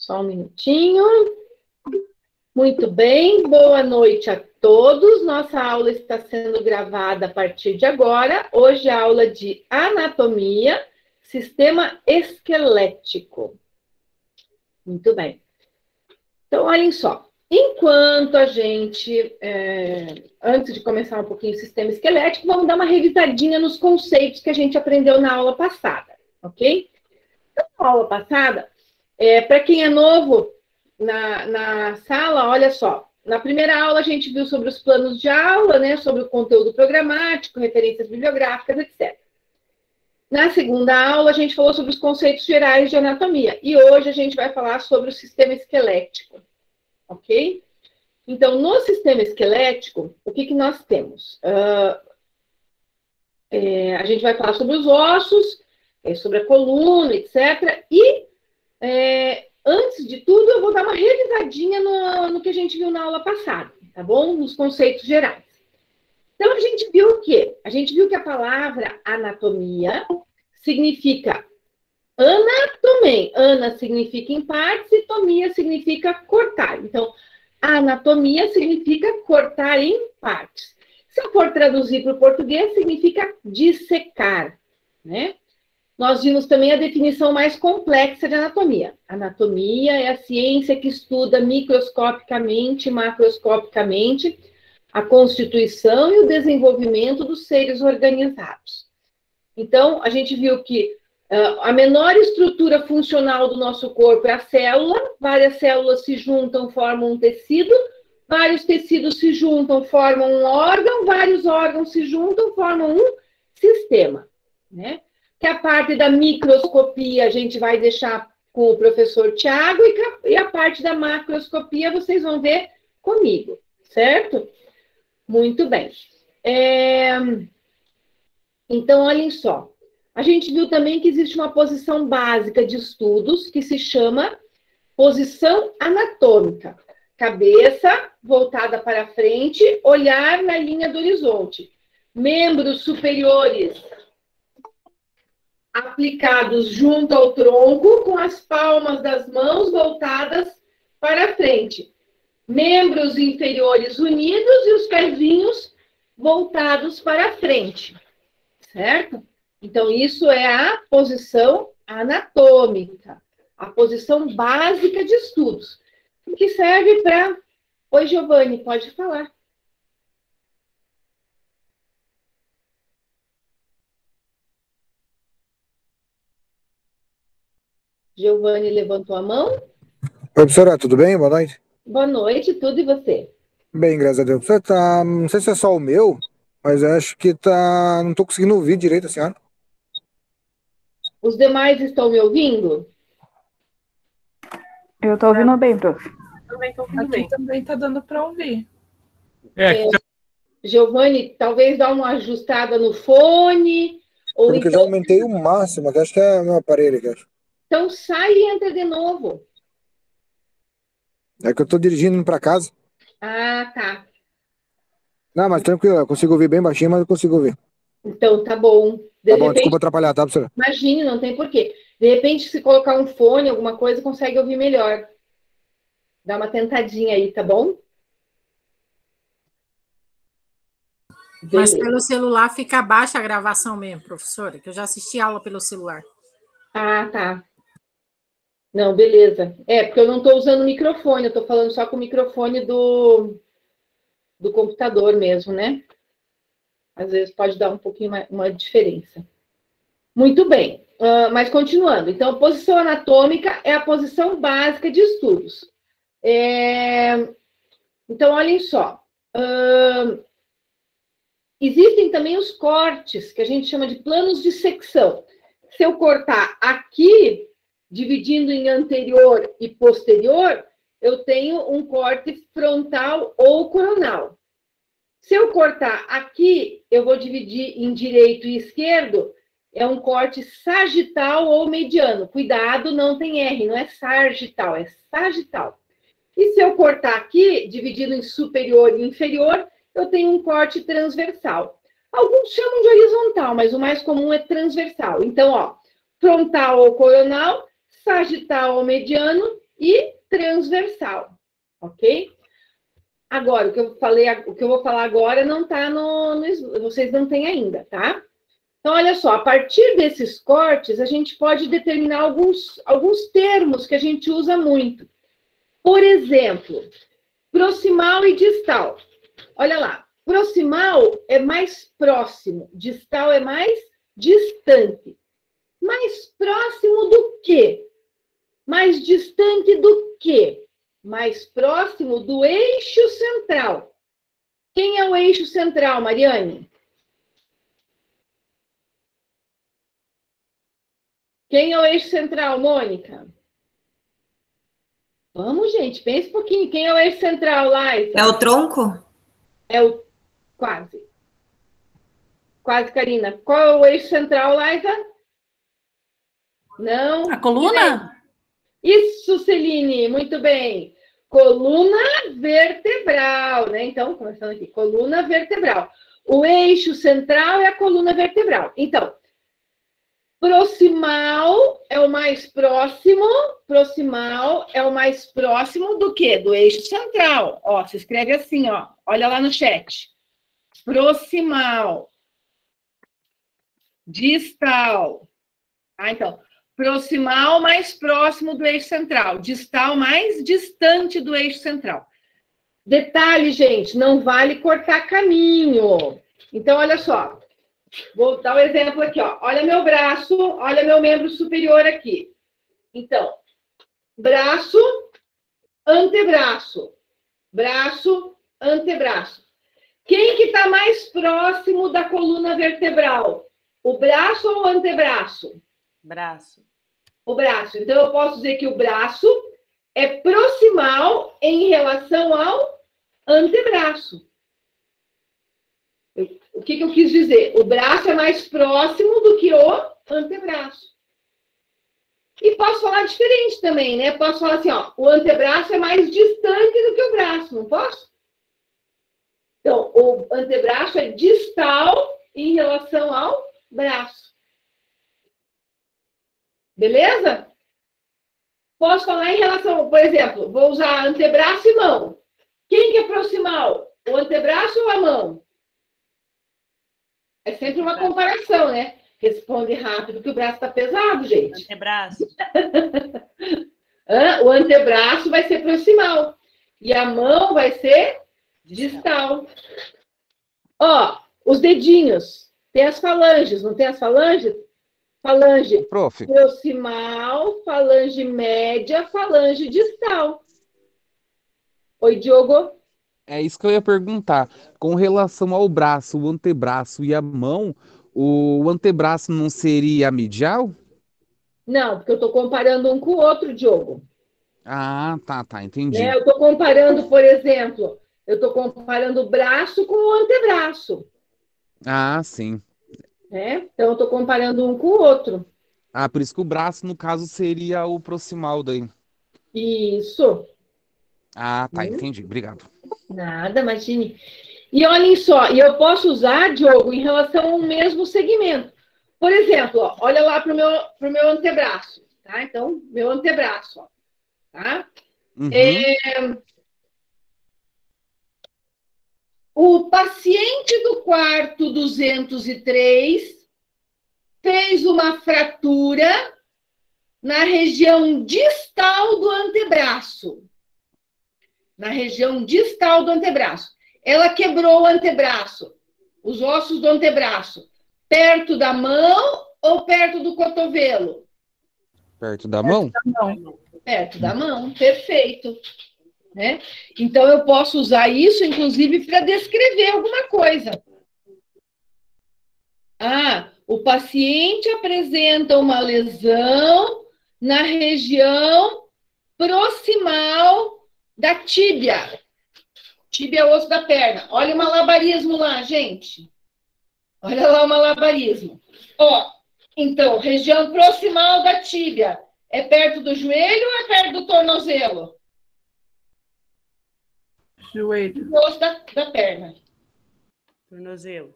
Só um minutinho. Muito bem, boa noite a todos. Nossa aula está sendo gravada a partir de agora. Hoje é a aula de anatomia, sistema esquelético. Muito bem. Então, olhem só. Enquanto a gente, antes de começar um pouquinho o sistema esquelético, vamos dar uma revisadinha nos conceitos que a gente aprendeu na aula passada, ok? Então, na aula passada, para quem é novo na sala, olha só. Na primeira aula, a gente viu sobre os planos de aula, né, sobre o conteúdo programático, referências bibliográficas, etc. Na segunda aula, a gente falou sobre os conceitos gerais de anatomia. E hoje a gente vai falar sobre o sistema esquelético. Ok? Então, no sistema esquelético, o que nós temos? A gente vai falar sobre os ossos, sobre a coluna, etc. E, antes de tudo, eu vou dar uma revisadinha no que a gente viu na aula passada, tá bom? Nos conceitos gerais. Então, a gente viu o quê? A gente viu que a palavra anatomia significa anatomem. Ana significa em partes e tomia significa cortar. Então, anatomia significa cortar em partes. Se eu for traduzir para o português, significa dissecar, né? Nós vimos também a definição mais complexa de anatomia. Anatomia é a ciência que estuda microscopicamente e macroscopicamente a constituição e o desenvolvimento dos seres organizados. Então, a gente viu que a menor estrutura funcional do nosso corpo é a célula. Várias células se juntam, formam um tecido. Vários tecidos se juntam, formam um órgão. Vários órgãos se juntam, formam um sistema, né? Que a parte da microscopia a gente vai deixar com o professor Tiago e a parte da macroscopia vocês vão ver comigo, certo? Muito bem. Então, olhem só. A gente viu também que existe uma posição básica de estudos que se chama posição anatômica. Cabeça voltada para frente, olhar na linha do horizonte. Membros superiores aplicados junto ao tronco, com as palmas das mãos voltadas para frente. Membros inferiores unidos e os pezinhos voltados para frente. Certo? Então, isso é a posição anatômica, a posição básica de estudos, que serve para... Oi, Giovanni, pode falar. Giovanni levantou a mão. Oi, professora, tudo bem? Boa noite. Boa noite, tudo e você? Bem, graças a Deus. Professora, não sei se é só o meu, mas eu acho que não tô conseguindo ouvir direito a senhora. Os demais estão me ouvindo? Eu estou ouvindo bem, prof. Também tô ouvindo bem. Também tá dando para ouvir. Giovanni, talvez dá uma ajustada no fone. Ou Porque eu já aumentei o máximo, que acho que é meu aparelho, que acho. Então sai e entra de novo. É que eu tô dirigindo para casa. Ah, tá. Não, mas tranquilo, eu consigo ouvir bem baixinho, mas eu consigo ouvir. Então, tá bom. Tá bom, desculpa atrapalhar, tá, professora? Imagine, não tem porquê. De repente, se colocar um fone, alguma coisa, consegue ouvir melhor. Dá uma tentadinha aí, tá bom? Mas pelo celular fica baixa a gravação mesmo, professora, que eu já assisti aula pelo celular. Ah, tá. Não, beleza. Porque eu não estou usando o microfone, eu estou falando só com o microfone do computador mesmo, né? Às vezes pode dar um pouquinho uma diferença. Muito bem, mas continuando. Então, a posição anatômica é a posição básica de estudos. Então, olhem só. Existem também os cortes, que a gente chama de planos de secção. Se eu cortar aqui, dividindo em anterior e posterior, eu tenho um corte frontal ou coronal. Se eu cortar aqui, eu vou dividir em direito e esquerdo, é um corte sagital ou mediano. Cuidado, não tem R, não é sargital, é sagital. E se eu cortar aqui, dividindo em superior e inferior, eu tenho um corte transversal. Alguns chamam de horizontal, mas o mais comum é transversal. Então, ó, frontal ou coronal, sagital ou mediano e transversal, ok? Agora, o que eu vou falar agora não está vocês não têm ainda, tá? Então, olha só, a partir desses cortes, a gente pode determinar alguns termos que a gente usa muito. Por exemplo, proximal e distal. Olha lá, proximal é mais próximo, distal é mais distante. Mais próximo do quê? Mais distante do quê? Mais próximo do eixo central. Quem é o eixo central, Mariane? Quem é o eixo central, Mônica? Vamos, gente, pense um pouquinho. Quem é o eixo central, Laisa? É o tronco? É o... Quase. Quase, Karina. Qual é o eixo central, Laisa? Não. A coluna? Isso, Celine, muito bem. Coluna vertebral, né? Então, começando aqui, coluna vertebral. O eixo central é a coluna vertebral. Então, proximal é o mais próximo. Proximal é o mais próximo do quê? Do eixo central. Ó, se escreve assim, ó. Olha lá no chat. Proximal. Distal. Ah, então, proximal mais próximo do eixo central. Distal mais distante do eixo central. Detalhe, gente, não vale cortar caminho. Então, olha só. Vou dar um exemplo aqui, ó. Olha meu braço, olha meu membro superior aqui. Então, braço, antebraço. Braço, antebraço. Quem que está mais próximo da coluna vertebral? O braço ou o antebraço? Braço. O braço. Então, eu posso dizer que o braço é proximal em relação ao antebraço. O que eu quis dizer? O braço é mais próximo do que o antebraço. E posso falar diferente também, né? Posso falar assim, ó, o antebraço é mais distante do que o braço, não posso? Então, o antebraço é distal em relação ao braço. Beleza? Posso falar em relação, por exemplo, vou usar antebraço e mão. Quem que é proximal? O antebraço ou a mão? É sempre uma comparação, né? Responde rápido, que o braço está pesado, gente. Antebraço. O antebraço vai ser proximal. E a mão vai ser distal. Ó, os dedinhos. Tem as falanges, não tem as falanges? Falange proximal, falange média, falange distal. Oi, Diogo. É isso que eu ia perguntar. Com relação ao braço, o antebraço e a mão, o antebraço não seria a medial? Não, porque eu estou comparando um com o outro, Diogo. Ah, tá, entendi. Eu estou comparando, por exemplo, eu estou comparando o braço com o antebraço. Ah, sim. Então, eu estou comparando um com o outro. Ah, por isso que o braço, no caso, seria o proximal daí. Isso. Ah, tá, entendi. Obrigado. Nada, imagine. E olhem só, e eu posso usar, Diogo, em relação ao mesmo segmento. Por exemplo, ó, olha lá para o meu antebraço, tá? Então, meu antebraço, ó, tá? Uhum. O paciente do quarto 203 fez uma fratura na região distal do antebraço. Na região distal do antebraço. Ela quebrou o antebraço, os ossos do antebraço, perto da mão ou perto do cotovelo? Perto da mão? Perto da mão, perfeito. Né? Então, eu posso usar isso, inclusive, para descrever alguma coisa. O paciente apresenta uma lesão na região proximal da tíbia. Tíbia é o osso da perna. Olha o malabarismo lá, gente. Olha lá o malabarismo. Ó, então, região proximal da tíbia. É perto do joelho ou é perto do tornozelo? Joelho. O osso da perna. Tornozelo.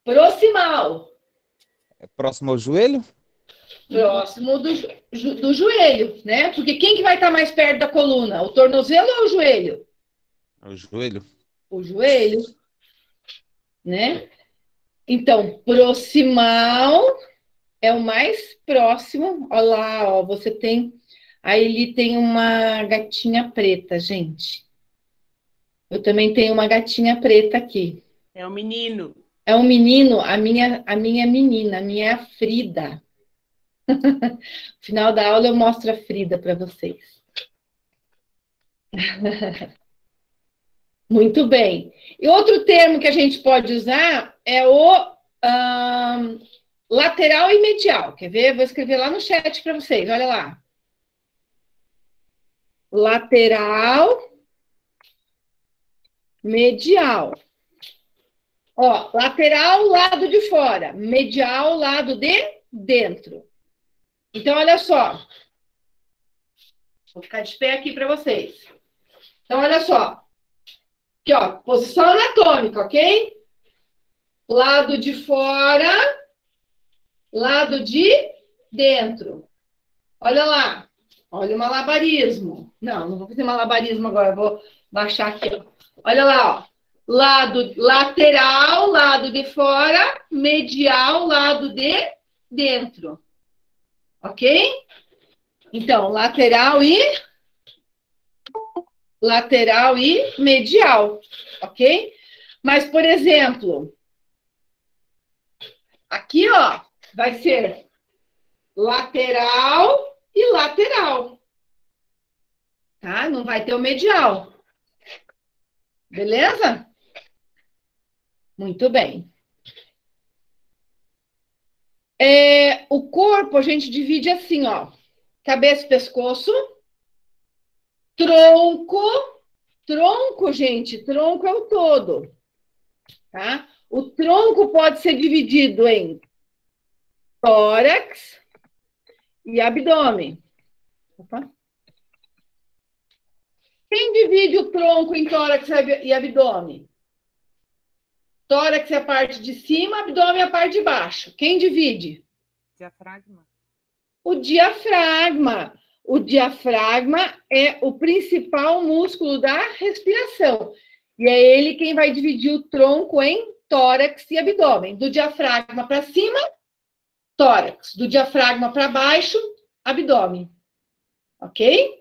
Proximal. É próximo ao joelho? Próximo do joelho, né? Porque quem que vai estar mais perto da coluna? O tornozelo ou o joelho? O joelho. O joelho, né? Então, proximal é o mais próximo. Olha lá, ó, você tem... Aí ele tem uma gatinha preta, gente. Eu também tenho uma gatinha preta aqui. É um menino. É um menino, a minha menina, a minha é a Frida. No final da aula eu mostro a Frida para vocês. Muito bem. E outro termo que a gente pode usar é o lateral e medial. Quer ver? Vou escrever lá no chat para vocês. Olha lá. Lateral, medial. Ó, lateral, lado de fora. Medial, lado de dentro. Então, olha só. Vou ficar de pé aqui para vocês. Então, olha só. Aqui, ó, posição anatômica, ok? Lado de fora, lado de dentro. Olha lá. Olha o malabarismo. Não vou fazer malabarismo agora, vou baixar aqui, ó. Olha lá, ó. Lado lateral, lado de fora, medial, lado de dentro. Ok? Então, lateral e medial, ok? Mas, por exemplo, aqui, ó, vai ser lateral e lateral, tá? Não vai ter o medial. Beleza? Muito bem. O corpo a gente divide assim, ó. Cabeça e pescoço. Tronco. Tronco, gente, tronco é o todo, tá? O tronco pode ser dividido em tórax e abdômen. Opa. Quem divide o tronco em tórax e abdômen? Tórax é a parte de cima, abdômen é a parte de baixo. Quem divide? Diafragma. O diafragma. O diafragma é o principal músculo da respiração. E é ele quem vai dividir o tronco em tórax e abdômen. Do diafragma para cima, tórax. Do diafragma para baixo, abdômen. Ok?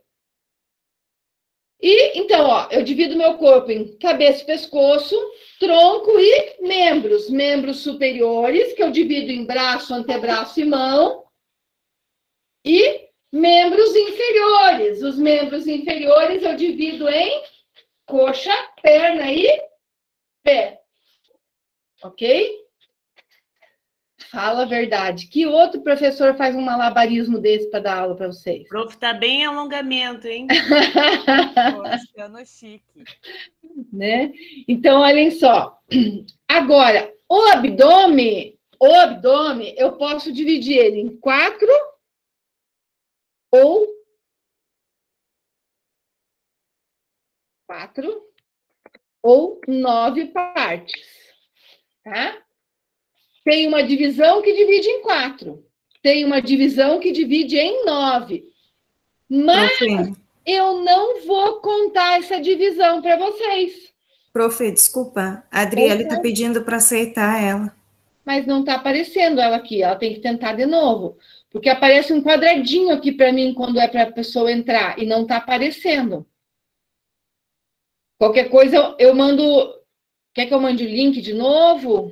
E, então, ó, eu divido meu corpo em cabeça e pescoço, tronco e membros. Membros superiores, que eu divido em braço, antebraço e mão. E membros inferiores. Os membros inferiores eu divido em coxa, perna e pé. Ok? Fala a verdade. Que outro professor faz um malabarismo desse para dar aula para vocês? O prof tá bem em alongamento, hein? Ficando chique. Né? Então, olhem só. Agora, o abdômen, eu posso dividir ele em 4 ou 9 partes, tá? Tem uma divisão que divide em 4. Tem uma divisão que divide em 9. Mas eu não vou contar essa divisão para vocês. Prof, desculpa. A Adriele está pedindo para aceitar ela. Mas não está aparecendo ela aqui. Ela tem que tentar de novo. Porque aparece um quadradinho aqui para mim quando é para a pessoa entrar. E não está aparecendo. Qualquer coisa eu mando... Quer que eu mande o link de novo?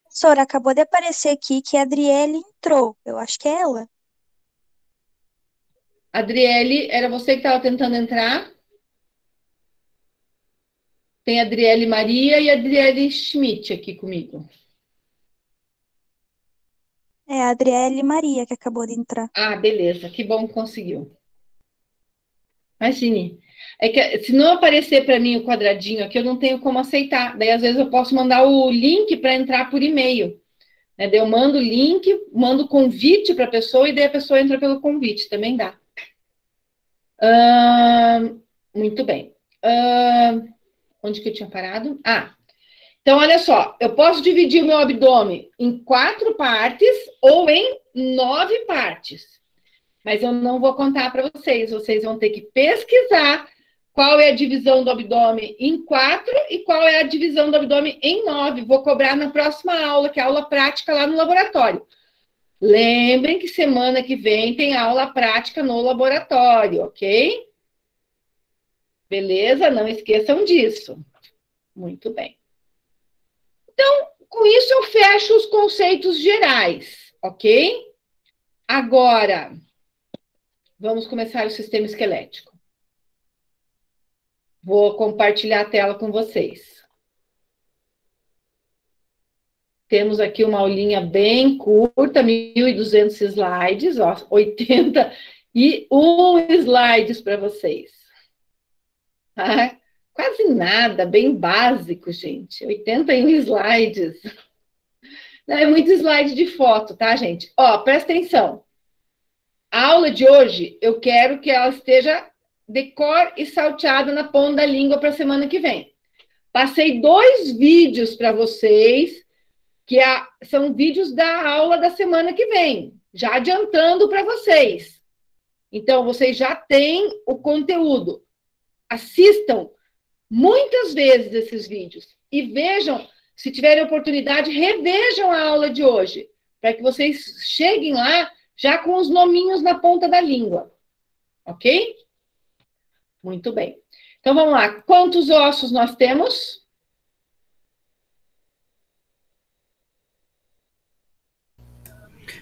Professora, acabou de aparecer aqui que a Adriele entrou. Eu acho que é ela. Adriele, era você que estava tentando entrar? Tem a Adriele Maria e a Adriele Schmidt aqui comigo. É a Adriele Maria que acabou de entrar. Ah, beleza. Que bom que conseguiu. Imagine. É que se não aparecer para mim o quadradinho aqui, eu não tenho como aceitar. Daí, às vezes, eu posso mandar o link para entrar por e-mail. Né? Daí eu mando o link, mando o convite para a pessoa e daí a pessoa entra pelo convite. Também dá. Muito bem. Onde que eu tinha parado? Então, olha só, eu posso dividir o meu abdômen em 4 partes ou em 9 partes. Mas eu não vou contar para vocês. Vocês vão ter que pesquisar qual é a divisão do abdômen em 4 e qual é a divisão do abdômen em 9. Vou cobrar na próxima aula, que é a aula prática lá no laboratório. Lembrem que semana que vem tem aula prática no laboratório, ok? Beleza? Não esqueçam disso. Muito bem. Então, com isso eu fecho os conceitos gerais, ok? Agora, vamos começar o sistema esquelético. Vou compartilhar a tela com vocês. Temos aqui uma aulinha bem curta, 1.200 slides, ó, 81 slides para vocês. Ah, quase nada, bem básico, gente. 81 slides. Não, é muito slide de foto, tá, gente? Ó, presta atenção. A aula de hoje, eu quero que ela esteja de cor e salteada na ponta da língua para a semana que vem. Passei 2 vídeos para vocês, que são vídeos da aula da semana que vem, já adiantando para vocês. Então, vocês já têm o conteúdo. Assistam muitas vezes esses vídeos e vejam, se tiverem oportunidade, revejam a aula de hoje, para que vocês cheguem lá já com os nominhos na ponta da língua. Ok? Muito bem. Então, vamos lá. Quantos ossos nós temos?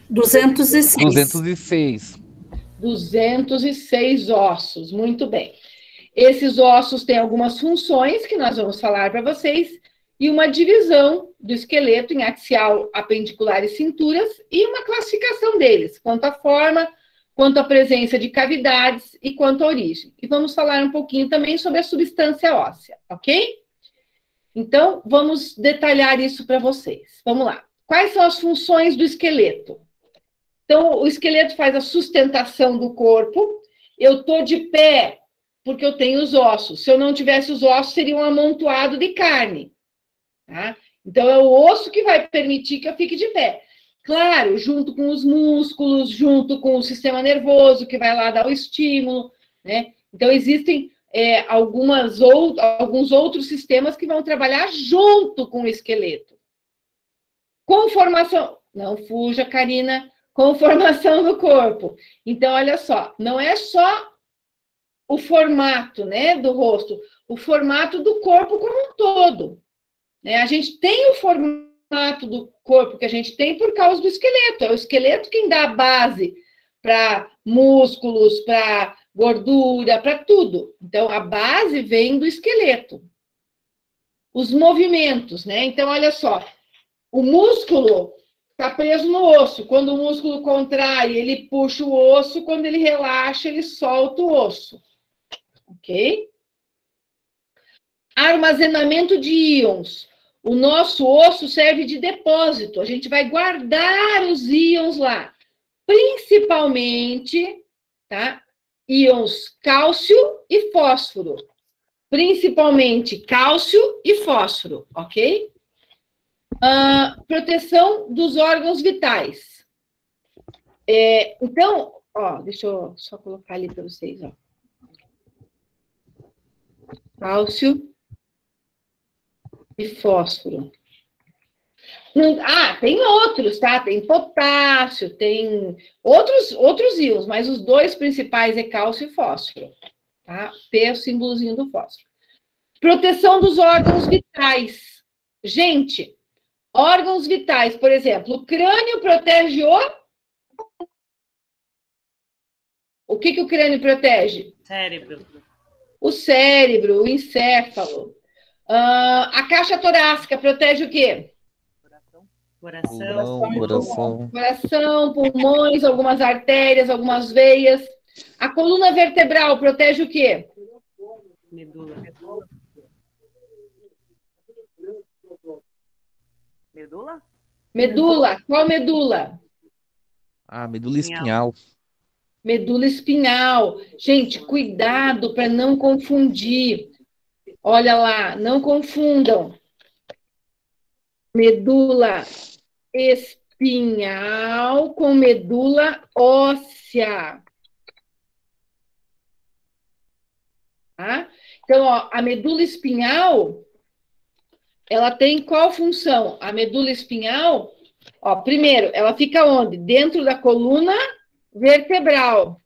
(206). 206. 206 ossos. Muito bem. Esses ossos têm algumas funções que nós vamos falar para vocês e uma divisão do esqueleto em axial, apendicular e cinturas e uma classificação deles, quanto à forma, quanto à presença de cavidades e quanto à origem. E vamos falar um pouquinho também sobre a substância óssea, ok? Então, vamos detalhar isso para vocês. Vamos lá. Quais são as funções do esqueleto? Então, o esqueleto faz a sustentação do corpo. Eu estou de pé porque eu tenho os ossos. Se eu não tivesse os ossos, seria um amontoado de carne. Tá? Então, é o osso que vai permitir que eu fique de pé. Claro, junto com os músculos, junto com o sistema nervoso, que vai lá dar o estímulo, né? Então, existem alguns outros sistemas que vão trabalhar junto com o esqueleto. Conformação... Não fuja, Karina. Conformação do corpo. Então, olha só, não é só o formato, né, do rosto, o formato do corpo como um todo. Né? A gente tem o formato do corpo que a gente tem por causa do esqueleto. É o esqueleto quem dá a base para músculos, para gordura, para tudo. Então, a base vem do esqueleto. Os movimentos, né? Então, olha só, o músculo está preso no osso. Quando o músculo contrai, ele puxa o osso. Quando ele relaxa, ele solta o osso. Ok? Armazenamento de íons. O nosso osso serve de depósito. A gente vai guardar os íons lá. Principalmente, tá? Íons cálcio e fósforo. Principalmente cálcio e fósforo, ok? Proteção dos órgãos vitais. Então, ó, deixa eu só colocar ali para vocês, ó. Cálcio e fósforo. Tem outros, tá? Tem potássio, tem outros íons, mas os 2 principais é cálcio e fósforo, tá? P é o símbolozinho do fósforo. Proteção dos órgãos vitais. Gente, órgãos vitais, por exemplo, o crânio protege o que o crânio protege? Cérebro. O cérebro, o encéfalo. A caixa torácica protege o quê? Coração. Coração, pulmões, algumas artérias, algumas veias. A coluna vertebral protege o quê? Medula. Medula? Medula. Qual medula? Medula espinhal. Medula espinhal. Gente, cuidado para não confundir. Olha lá, não confundam. medula espinhal com medula óssea. Tá? Então, ó, a medula espinhal, ela tem qual função? A medula espinhal, ó, primeiro, ela fica onde? Dentro da coluna vertebral.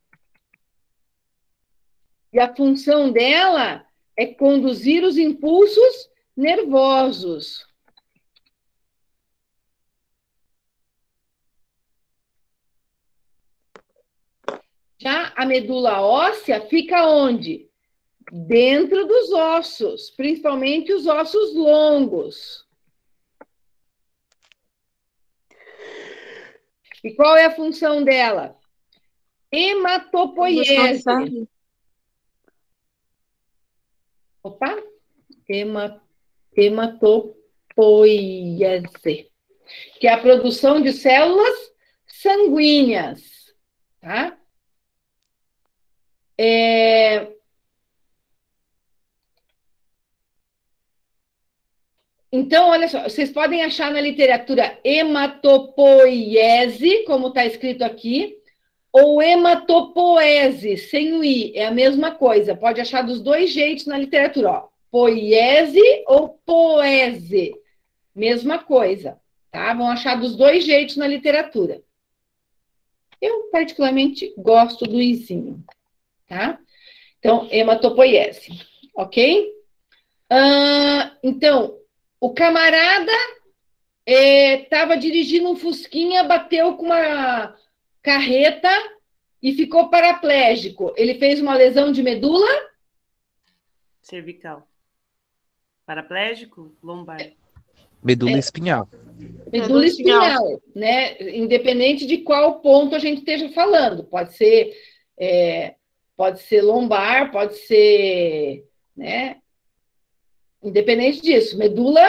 E a função dela é conduzir os impulsos nervosos. Já a medula óssea fica onde? Dentro dos ossos, principalmente os ossos longos. E qual é a função dela? Hematopoiese. Opa! Hematopoiese, que é a produção de células sanguíneas, tá? Então, olha só, vocês podem achar na literatura hematopoiese, como está escrito aqui, ou hematopoese, sem o i, é a mesma coisa. Pode achar dos dois jeitos na literatura, ó. Poiese ou poese, mesma coisa, tá? Vão achar dos dois jeitos na literatura. Eu, particularmente, gosto do izinho, tá? Então, hematopoiese, ok? Então, o camarada estava dirigindo um fusquinha, bateu com uma carreta e ficou paraplégico. Ele fez uma lesão de medula? Cervical. Paraplégico, lombar. Medula espinhal. Medula espinhal, né? Independente de qual ponto a gente esteja falando. Pode ser lombar, pode ser, né? Independente disso, medula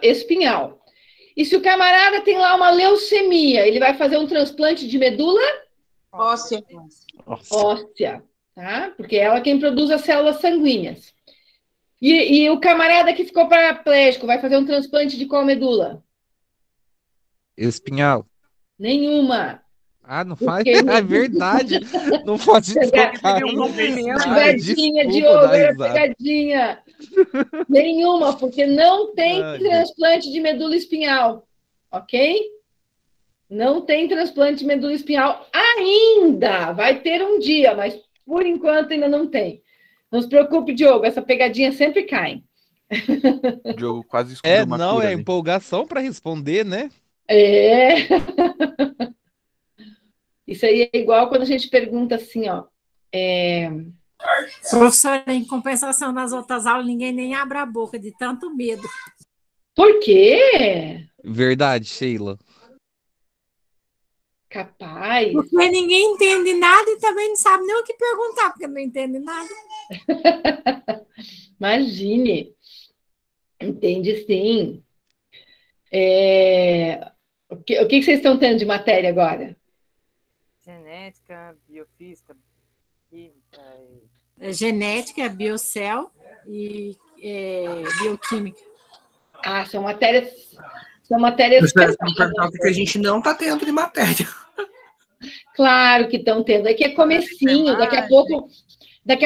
espinhal. E se o camarada tem lá uma leucemia, ele vai fazer um transplante de medula Óssea. óssea, tá? Porque é ela quem produz as células sanguíneas. E o camarada que ficou paraplégico vai fazer um transplante de qual medula? Espinhal. Nenhuma. Ah, não faz? Porque- É verdade. Não pode trocar. Teve um movimento. Pegadinha, desculpa Diogo, dar era risada. pegadinha. Nenhuma, porque não tem Ai, transplante de medula espinhal, ok? Não tem transplante de medula espinhal ainda. Vai ter um dia, mas por enquanto ainda não tem. Não se preocupe, Diogo, essa pegadinha sempre cai. O Diogo quase descobriu uma Não, cura é ali. empolgação para responder, né? É. Isso aí é igual quando a gente pergunta assim, ó. Professora, em compensação, nas outras aulas, ninguém nem abre a boca de tanto medo. Por quê? Verdade, Sheila. Capaz. Porque ninguém entende nada e também não sabe nem o que perguntar, porque não entende nada. Imagine. Entende sim. O que vocês estão tendo de matéria agora? Genética, biofísica, química. Genética, biocel e bioquímica. Ah, são matérias pesadas. que a gente não está tendo de matéria. Claro que estão tendo. Aqui é comecinho. Daqui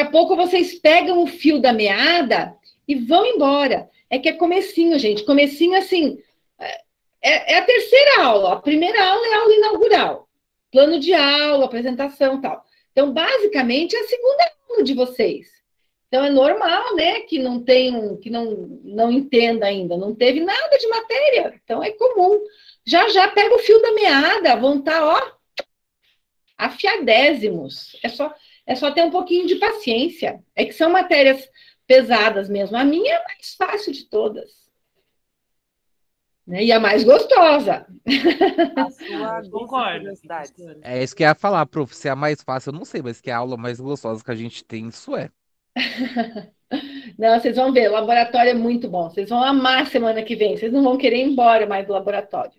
a pouco vocês pegam o fio da meada e vão embora. É que é comecinho, gente. Comecinho, assim, é a terceira aula. A primeira aula é a aula inaugural. Plano de aula, apresentação e tal. Então, basicamente, é a segunda aula de vocês. Então, é normal, né, que não entenda ainda. Não teve nada de matéria. Então, é comum. Já pega o fio da meada. Vão estar, ó, afiadésimos. É só ter um pouquinho de paciência. É que são matérias pesadas mesmo. A minha é a mais fácil de todas. Né? E a mais gostosa. Concordo. É isso que eu ia falar, prof. Se é a mais fácil, eu não sei, mas que é a aula mais gostosa que a gente tem, isso é. Não, vocês vão ver, o laboratório é muito bom. Vocês vão amar semana que vem. Vocês não vão querer ir embora mais do laboratório.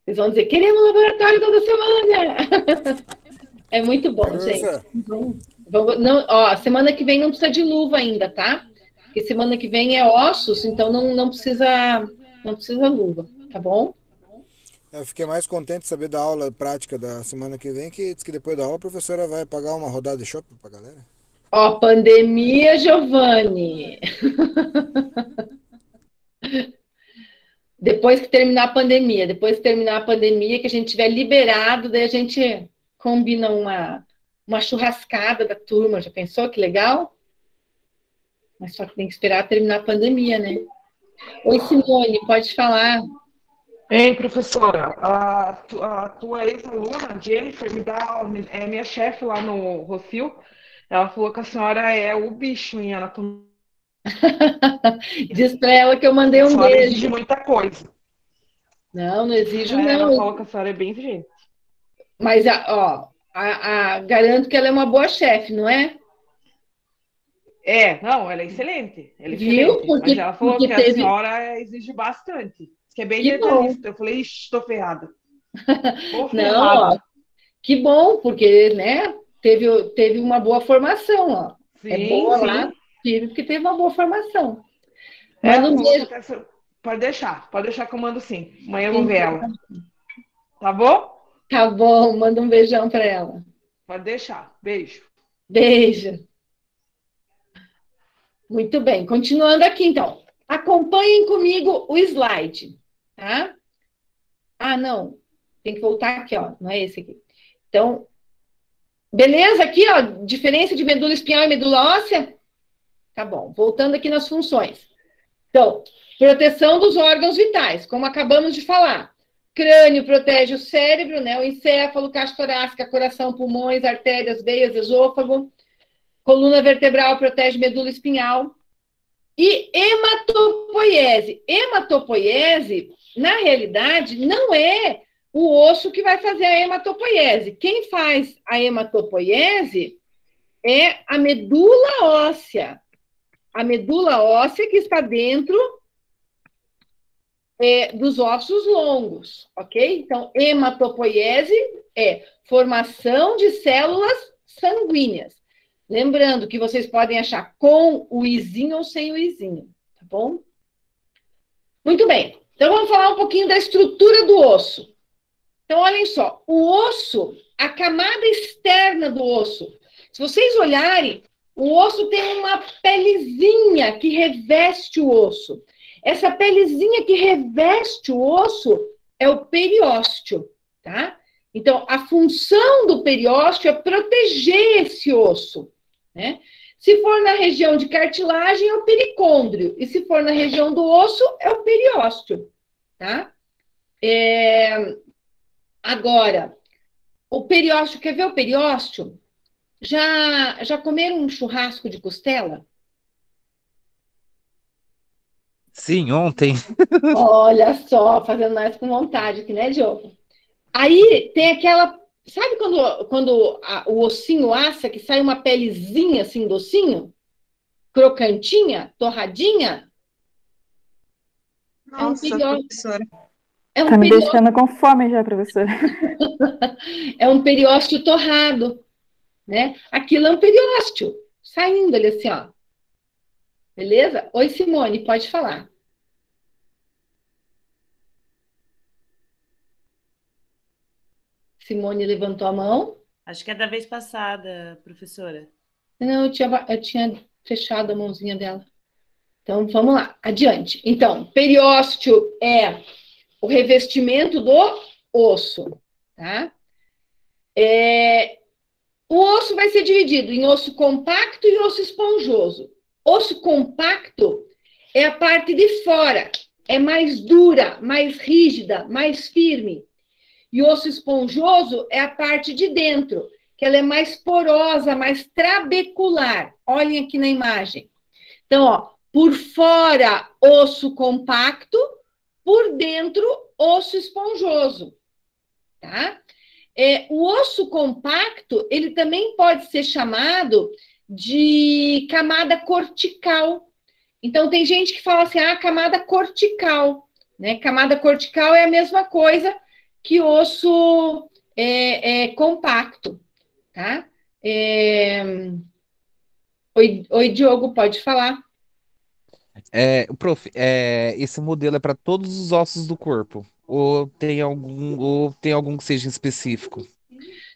Vocês vão dizer, queremos laboratório toda semana. É muito bom, gente. Não, ó, semana que vem não precisa de luva ainda, tá? Porque semana que vem é ossos, então não precisa luva, tá bom? Eu fiquei mais contente de saber da aula prática da semana que vem, que diz que depois da aula a professora vai pagar uma rodada de shopping pra galera. Ó, pandemia, Giovanni. Depois que terminar a pandemia, que a gente tiver liberado, daí a gente combina uma churrascada da turma. Já pensou que legal? Mas só que tem que esperar terminar a pandemia, né? Oi, Simone, pode falar. Ei, professora, a tua ex-aluna, Jennifer, é minha chefe lá no Rocio. Ela falou que a senhora é o bicho em anatomia. Diz pra ela que eu mandei A um senhora beijo. exige muita coisa. Não exijo, Ela não. falou que a senhora é bem exigente. Mas, garanto que ela é uma boa chefe, não é? Não, ela é excelente. Ela é Viu? excelente. Mas ela falou Porque que a teve... senhora exige bastante. Diz que é bem Que bom. detalhista. Eu falei, ixi, estou ferrada. Tô Não, ferrada. que bom, porque, né, teve uma boa formação, ó. Sim, É boa sim. lá, porque teve uma boa formação. Ela Manda um falou beijo. que até... Pode deixar que eu mando sim. Amanhã eu vou ver ela. Tá bom? Tá bom, manda um beijão para ela. Pode deixar. Beijo. Beijo. Muito bem, continuando aqui, então. Acompanhem comigo o slide, tá? Ah, não. Tem que voltar aqui, ó. Não é esse aqui. Então, beleza aqui, ó. Diferença de medula espinhal e medula óssea? Tá bom. Voltando aqui nas funções. Então, proteção dos órgãos vitais, como acabamos de falar. Crânio protege o cérebro, né? O encéfalo, caixa torácica, coração, pulmões, artérias, veias, esôfago. Coluna vertebral protege medula espinhal. E hematopoiese. Hematopoiese, na realidade, não é o osso que vai fazer a hematopoiese. Quem faz a hematopoiese é a medula óssea. A medula óssea que está dentro dos ossos longos, ok? Então, hematopoiese é formação de células sanguíneas. Lembrando que vocês podem achar com o izinho ou sem o izinho, tá bom? Muito bem. Então, vamos falar um pouquinho da estrutura do osso. Então, olhem só. O osso, a camada externa do osso. Se vocês olharem, o osso tem uma pelezinha que reveste o osso. Essa pelezinha que reveste o osso é o periósteo, tá? Então, a função do periósteo é proteger esse osso, né? Se for na região de cartilagem, é o pericôndrio. E se for na região do osso, é o periósteo, tá? Agora, o periósteo, quer ver o periósteo? Já comeram um churrasco de costela? Sim, ontem. Olha só, fazendo nós com vontade aqui, né, Diogo? Aí tem aquela... Sabe quando o ossinho assa, que sai uma pelezinha assim do ossinho? Crocantinha, torradinha? Nossa, professora. Tá me deixando com fome já, professora. É um periósteo torrado, né? Aquilo é um periósteo, saindo ali assim, ó. Beleza? Oi, Simone, pode falar. Simone levantou a mão. Acho que é da vez passada, professora. Não, eu tinha fechado a mãozinha dela. Então, vamos lá, adiante. Então, periósteo é o revestimento do osso, tá? O osso vai ser dividido em osso compacto e osso esponjoso. Osso compacto é a parte de fora, é mais dura, mais rígida, mais firme. E osso esponjoso é a parte de dentro, que ela é mais porosa, mais trabecular. Olhem aqui na imagem. Então, ó, por fora, osso compacto, por dentro, osso esponjoso, tá? O osso compacto, ele também pode ser chamado de camada cortical. Então, tem gente que fala assim, camada cortical, né? Camada cortical é a mesma coisa que osso compacto, tá? Oi, Diogo, pode falar. Prof, esse modelo é para todos os ossos do corpo? Ou tem algum que seja específico?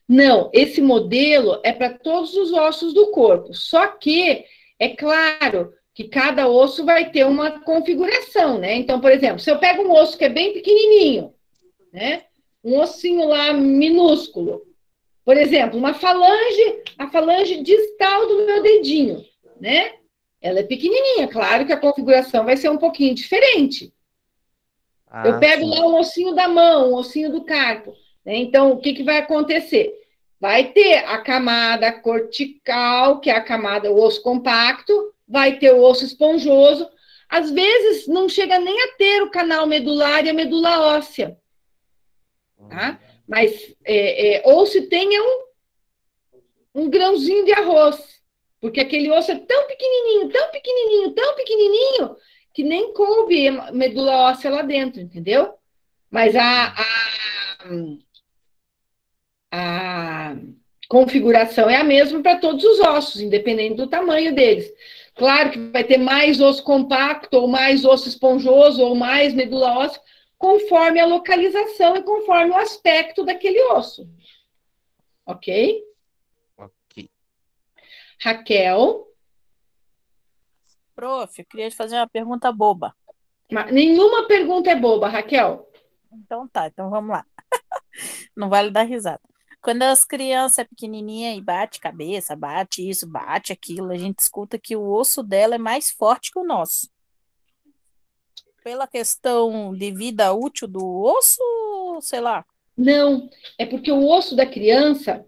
Não, esse modelo é para todos os ossos do corpo. Só que, é claro, que cada osso vai ter uma configuração, né? Então, por exemplo, se eu pego um osso que é bem pequenininho, né? Um ossinho lá minúsculo. Por exemplo, a falange distal do meu dedinho, né? Ela é pequenininha, claro que a configuração vai ser um pouquinho diferente. Eu pego lá um ossinho da mão, um ossinho do carpo, né? Então, o que vai acontecer? Vai ter a camada cortical, que é a camada, o osso compacto, vai ter o osso esponjoso. Às vezes, não chega nem a ter o canal medular e a medula óssea. Tá? Mas, ou se tenha um grãozinho de arroz, porque aquele osso é tão pequenininho, tão pequenininho, tão pequenininho, que nem coube medula óssea lá dentro, entendeu? Mas a configuração é a mesma para todos os ossos, independente do tamanho deles. Claro que vai ter mais osso compacto, ou mais osso esponjoso, ou mais medula óssea, conforme a localização e conforme o aspecto daquele osso. Ok? Ok. Raquel? Prof, eu queria te fazer uma pergunta boba. Nenhuma pergunta é boba, Raquel. Então tá, então vamos lá. Não vale dar risada. Quando as crianças é pequenininha e bate cabeça, bate isso, bate aquilo, a gente escuta que o osso dela é mais forte que o nosso. Pela questão de vida útil do osso, sei lá. Não, é porque o osso da criança,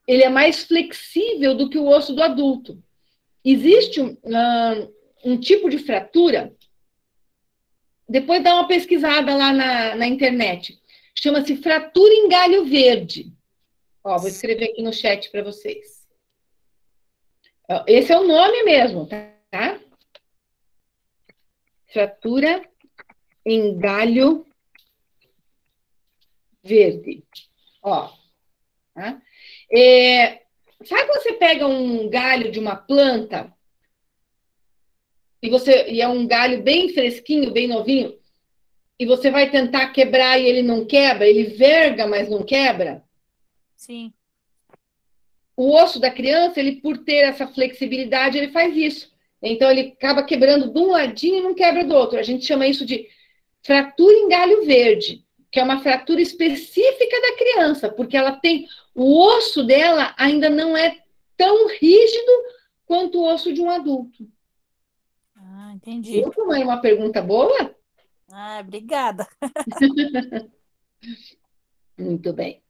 ele é mais flexível do que o osso do adulto. Existe um tipo de fratura, depois dá uma pesquisada lá na internet, chama-se fratura em galho verde. Ó, vou escrever aqui no chat para vocês. Esse é o nome mesmo, tá? Fratura em galho verde. Ó. Tá? Sabe quando você pega um galho de uma planta e é um galho bem fresquinho, bem novinho, e você vai tentar quebrar e ele não quebra, ele verga, mas não quebra? Sim. O osso da criança, ele por ter essa flexibilidade, ele faz isso. Então, ele acaba quebrando de um ladinho e não quebra do outro. A gente chama isso de fratura em galho verde, que é uma fratura específica da criança, porque ela tem... O osso dela ainda não é tão rígido quanto o osso de um adulto. Ah, entendi. Viu como é uma pergunta boa? Ah, obrigada. Muito bem.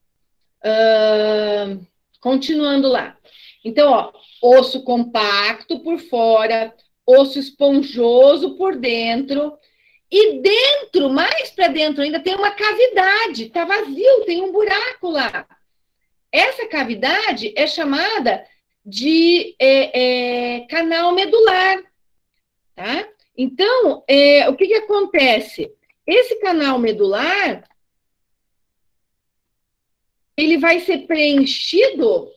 Continuando lá. Então, ó, osso compacto por fora, osso esponjoso por dentro, e dentro, mais para dentro ainda, tem uma cavidade, está vazio, tem um buraco lá. Essa cavidade é chamada de canal medular, tá? Então, o que acontece? Esse canal medular, ele vai ser preenchido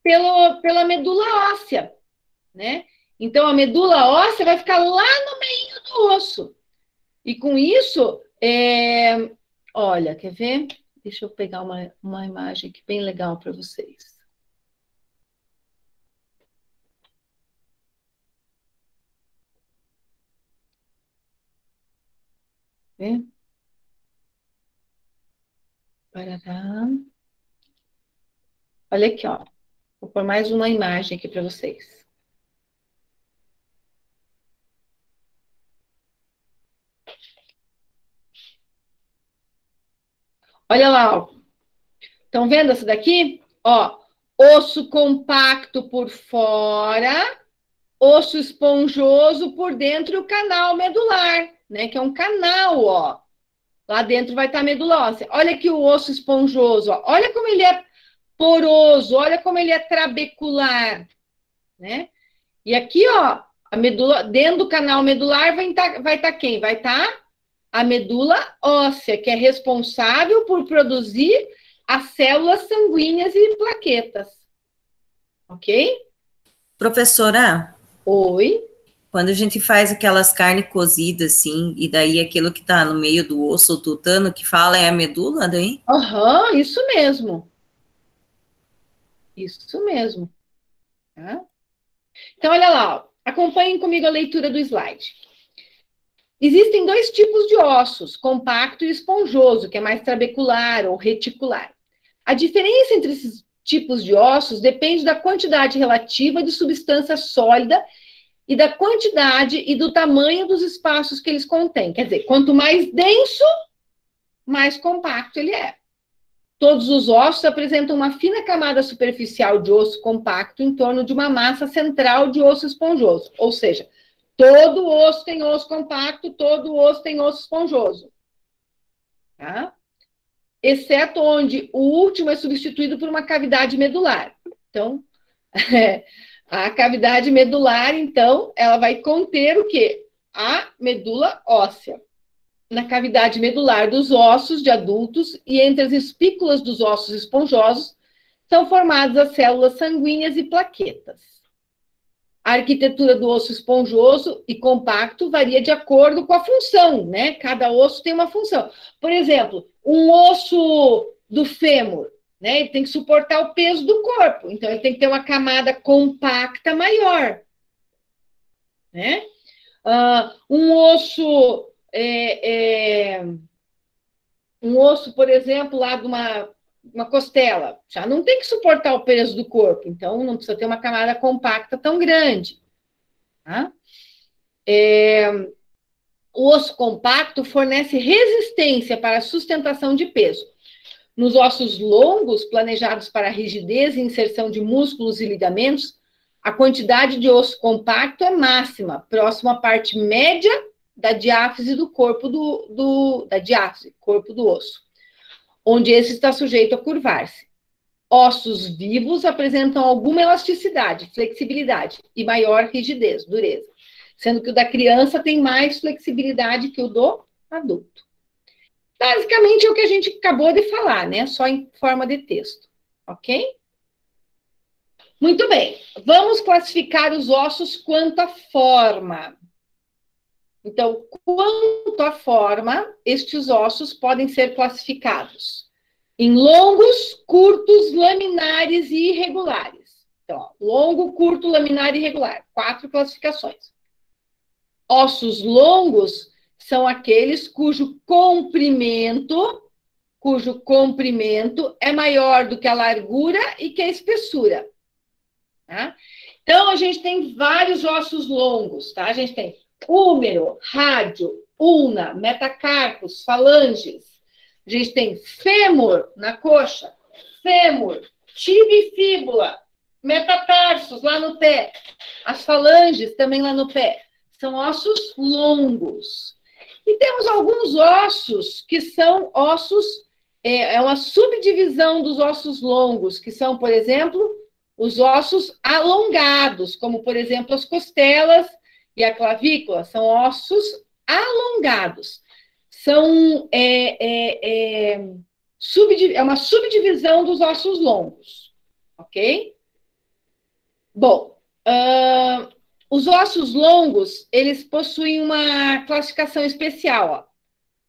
pela medula óssea, né? Então, a medula óssea vai ficar lá no meio do osso. E com isso, olha, quer ver? Deixa eu pegar uma imagem aqui bem legal para vocês. Vê? Parará. Olha aqui, ó. Vou pôr mais uma imagem aqui para vocês. Olha lá, ó. Estão vendo essa daqui? Ó, osso compacto por fora, osso esponjoso por dentro e o canal medular, né? Que é um canal, ó. Lá dentro vai estar a medula óssea. Olha aqui o osso esponjoso, ó. Olha como ele é poroso, olha como ele é trabecular, né? E aqui, ó, a medula, dentro do canal medular vai estar quem? Vai estar a medula óssea, que é responsável por produzir as células sanguíneas e plaquetas. Ok? Professora, Oi? Quando a gente faz aquelas carnes cozidas, assim, e daí aquilo que tá no meio do osso, o tutano, que fala é a medula, daí? Aham, isso mesmo. Isso mesmo. Tá? Então, olha lá, ó. Acompanhem comigo a leitura do slide. Existem dois tipos de ossos, compacto e esponjoso, que é mais trabecular ou reticular. A diferença entre esses tipos de ossos depende da quantidade relativa de substância sólida e da quantidade e do tamanho dos espaços que eles contêm. Quer dizer, quanto mais denso, mais compacto ele é. Todos os ossos apresentam uma fina camada superficial de osso compacto em torno de uma massa central de osso esponjoso. Ou seja, todo osso tem osso compacto, todo osso tem osso esponjoso. Tá? Exceto onde o último é substituído por uma cavidade medular. Então, a cavidade medular, então, ela vai conter o quê? A medula óssea. Na cavidade medular dos ossos de adultos e entre as espículas dos ossos esponjosos são formadas as células sanguíneas e plaquetas. A arquitetura do osso esponjoso e compacto varia de acordo com a função, né? Cada osso tem uma função. Por exemplo, um osso do fêmur, né? Ele tem que suportar o peso do corpo, então ele tem que ter uma camada compacta maior, né? Um osso por exemplo, lá de uma costela, já não tem que suportar o peso do corpo, então não precisa ter uma camada compacta tão grande. Tá? O osso compacto fornece resistência para a sustentação de peso. Nos ossos longos, planejados para rigidez e inserção de músculos e ligamentos, a quantidade de osso compacto é máxima, próximo à parte média da diáfise do corpo corpo do osso, onde esse está sujeito a curvar-se. Ossos vivos apresentam alguma elasticidade, flexibilidade e maior rigidez, dureza, sendo que o da criança tem mais flexibilidade que o do adulto. Basicamente é o que a gente acabou de falar, né? Só em forma de texto, ok? Muito bem, vamos classificar os ossos quanto à forma. Então, quanto à forma, estes ossos podem ser classificados em longos, curtos, laminares e irregulares. Então, ó, longo, curto, laminar e irregular. 4 classificações. Ossos longos são aqueles cujo comprimento é maior do que a largura e que a espessura. Tá? Então, a gente tem vários ossos longos, tá? A gente tem húmero, rádio, ulna, metacarpos, falanges. A gente tem fêmur na coxa, fêmur, tibia e fíbula, metatarsos lá no pé, as falanges também lá no pé. São ossos longos. E temos alguns ossos que são ossos, é uma subdivisão dos ossos longos, que são, por exemplo, os ossos alongados, como, por exemplo, as costelas e a clavícula, são ossos alongados. É uma subdivisão dos ossos longos, ok? Bom, os ossos longos, eles possuem uma classificação especial, ó.